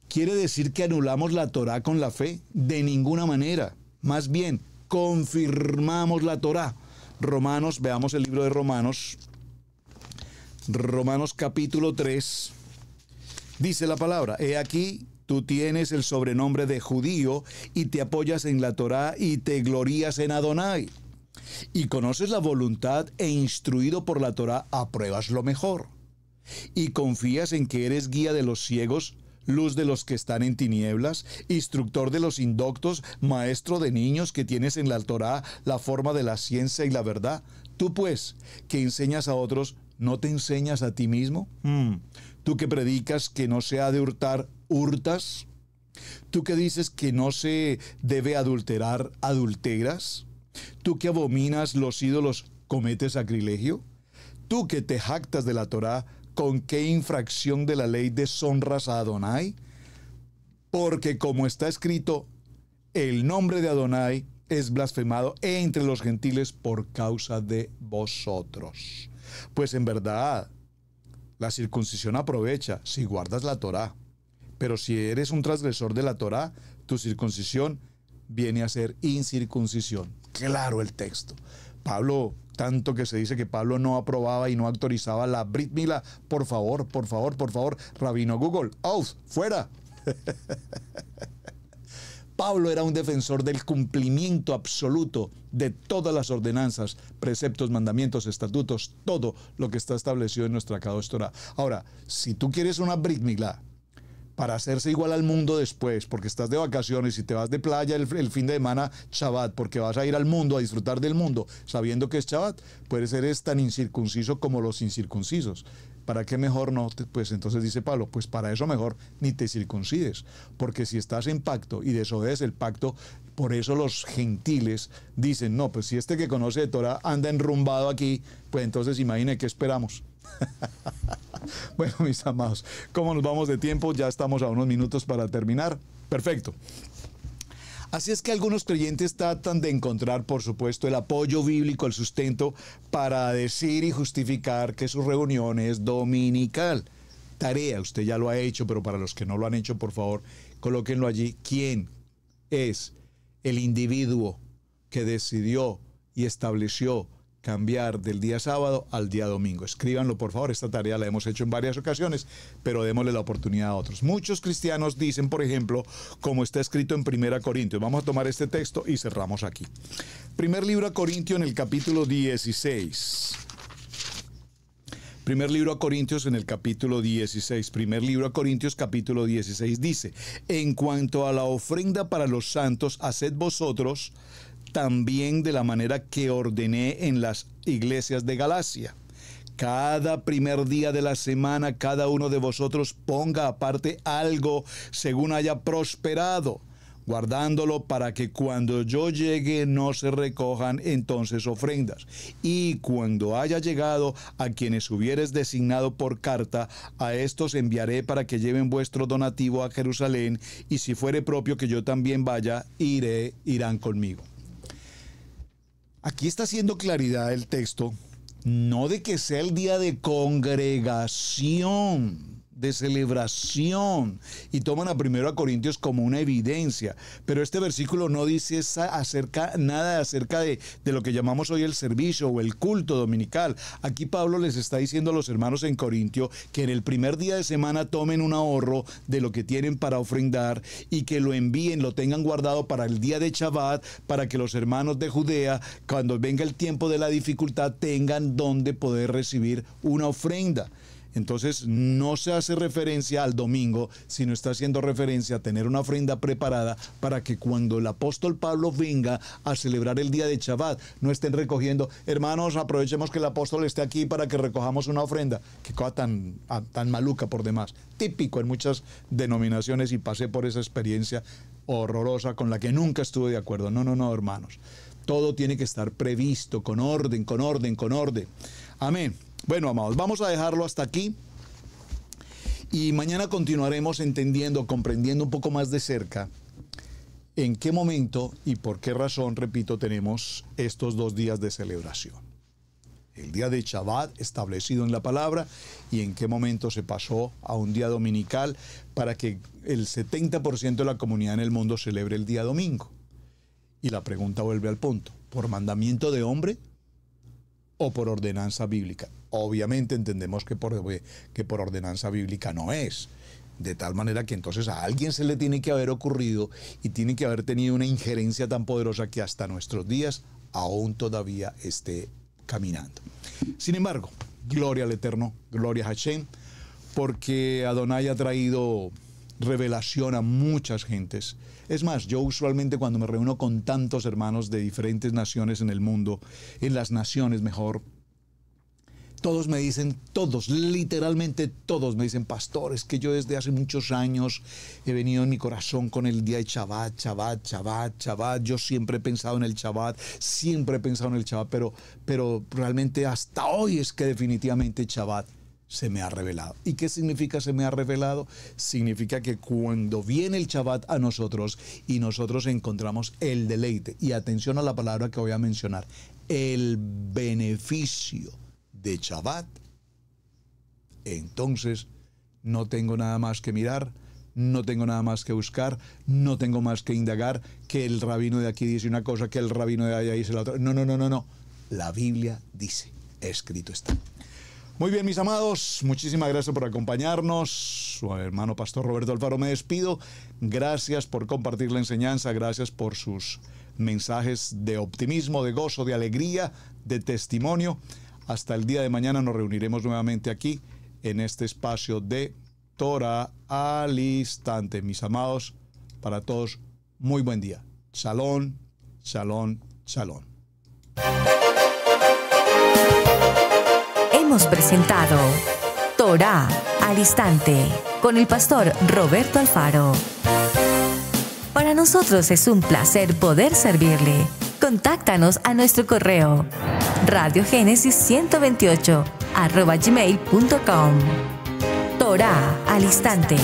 ¿quiere decir que anulamos la Torá con la fe? De ninguna manera, más bien, confirmamos la Torá. Romanos, veamos el libro de Romanos. Romanos capítulo 3. Dice la palabra: he aquí, tú tienes el sobrenombre de judío y te apoyas en la Torá y te glorías en Adonai. Y conoces la voluntad e instruido por la Torá apruebas lo mejor. Y confías en que eres guía de los ciegos, luz de los que están en tinieblas, instructor de los indoctos, maestro de niños que tienes en la Torá la forma de la ciencia y la verdad. Tú pues, que enseñas a otros, ¿no te enseñas a ti mismo? Tú que predicas que no se ha de hurtar, ¿hurtas? ¿Tú que dices que no se debe adulterar, adulteras? ¿Tú que abominas los ídolos, cometes sacrilegio? ¿Tú que te jactas de la Torá, con qué infracción de la ley deshonras a Adonai? Porque como está escrito, el nombre de Adonai es blasfemado entre los gentiles por causa de vosotros. Pues en verdad, la circuncisión aprovecha si guardas la Torá. Pero si eres un transgresor de la Torá, tu circuncisión viene a ser incircuncisión. Claro el texto. Pablo, tanto que se dice que Pablo no aprobaba y no autorizaba la Brit Milá. Por favor, Rabino Google, out, fuera. Pablo era un defensor del cumplimiento absoluto de todas las ordenanzas, preceptos, mandamientos, estatutos, todo lo que está establecido en nuestra Kadosh Torah. Ahora, si tú quieres una Brit Milá para hacerse igual al mundo después, porque estás de vacaciones y te vas de playa el fin de semana, Shabbat, porque vas a ir al mundo a disfrutar del mundo, sabiendo que es Shabbat, puedes ser tan incircunciso como los incircuncisos. ¿Para qué mejor no? Pues entonces dice Pablo, pues para eso mejor ni te circuncides, porque si estás en pacto y desobedeces el pacto, por eso los gentiles dicen, no, pues si este que conoce de Torah anda enrumbado aquí, pues entonces imagine qué esperamos. Bueno, mis amados, ¿cómo nos vamos de tiempo? Ya estamos a unos minutos para terminar. Perfecto. Así es que algunos creyentes tratan de encontrar, por supuesto, el apoyo bíblico, el sustento para decir y justificar que su reunión es dominical. Tarea, usted ya lo ha hecho, pero para los que no lo han hecho, por favor, colóquenlo allí. ¿Quién es el individuo que decidió y estableció cambiar del día sábado al día domingo? Escríbanlo, por favor. Esta tarea la hemos hecho en varias ocasiones, pero démosle la oportunidad a otros. Muchos cristianos dicen, por ejemplo, como está escrito en 1 Corintios. Vamos a tomar este texto y cerramos aquí. Primer libro a Corintios en el capítulo 16. Primer libro a Corintios en el capítulo 16. Primer libro a Corintios capítulo 16 dice, en cuanto a la ofrenda para los santos, haced vosotros también de la manera que ordené en las iglesias de Galacia. Cada primer día de la semana, cada uno de vosotros ponga aparte algo según haya prosperado, guardándolo para que cuando yo llegue no se recojan entonces ofrendas. Y cuando haya llegado a quienes hubieres designado por carta, a estos enviaré para que lleven vuestro donativo a Jerusalén, y si fuere propio que yo también vaya, irán conmigo. Aquí está haciendo claridad el texto, no de que sea el día de congregación, de celebración, y toman a 1 Corintios como una evidencia, pero este versículo no dice nada acerca de lo que llamamos hoy el servicio o el culto dominical. Aquí Pablo les está diciendo a los hermanos en Corintio que en el primer día de semana tomen un ahorro de lo que tienen para ofrendar y que lo envíen, lo tengan guardado para el día de Shabbat, para que los hermanos de Judea, cuando venga el tiempo de la dificultad, tengan donde poder recibir una ofrenda. Entonces no se hace referencia al domingo, sino está haciendo referencia a tener una ofrenda preparada para que cuando el apóstol Pablo venga a celebrar el día de Shabbat, no estén recogiendo, hermanos, aprovechemos que el apóstol esté aquí para que recojamos una ofrenda. Qué cosa tan maluca por demás. Típico en muchas denominaciones, y pasé por esa experiencia horrorosa con la que nunca estuve de acuerdo. No, hermanos. Todo tiene que estar previsto, con orden. Amén. Bueno, amados, vamos a dejarlo hasta aquí y mañana continuaremos comprendiendo un poco más de cerca en qué momento y por qué razón, repito, tenemos estos 2 días de celebración. El día de Shabbat establecido en la palabra y en qué momento se pasó a un día dominical para que el 70% de la comunidad en el mundo celebre el día domingo. Y la pregunta vuelve al punto, ¿por mandamiento de hombre o por ordenanza bíblica? Obviamente entendemos que por ordenanza bíblica no es. De tal manera que entonces a alguien se le tiene que haber ocurrido y tiene que haber tenido una injerencia tan poderosa que hasta nuestros días aún todavía esté caminando. Sin embargo, gloria al Eterno, gloria a Hashem, porque Adonai ha traído revelación a muchas gentes. Es más, yo usualmente cuando me reúno con tantos hermanos de diferentes naciones en el mundo, en las naciones mejor, todos me dicen, todos, literalmente todos me dicen, pastor, es que yo desde hace muchos años he venido en mi corazón con el día de Shabbat, Shabbat, Shabbat, Shabbat. Yo siempre he pensado en el Shabbat, pero realmente hasta hoy es que definitivamente Shabbat se me ha revelado. ¿Y qué significa se me ha revelado? Significa que cuando viene el Shabbat a nosotros y nosotros encontramos el deleite, y atención a la palabra que voy a mencionar, el beneficio de Shabbat, entonces no tengo nada más que mirar, no tengo nada más que buscar, no tengo más que indagar, que el rabino de aquí dice una cosa, que el rabino de allá dice la otra. No. La Biblia dice, escrito está. Muy bien, mis amados, muchísimas gracias por acompañarnos. Su hermano Pastor Roberto Alfaro me despido. Gracias por compartir la enseñanza, gracias por sus mensajes de optimismo, de gozo, de alegría, de testimonio. Hasta el día de mañana nos reuniremos nuevamente aquí en este espacio de Torah al Instante. Mis amados, para todos, muy buen día. Shalom, shalom, shalom. Hemos presentado Torah al Instante con el pastor Roberto Alfaro. Para nosotros es un placer poder servirle. Contáctanos a nuestro correo radiogenesis128@gmail.com. Torah al Instante.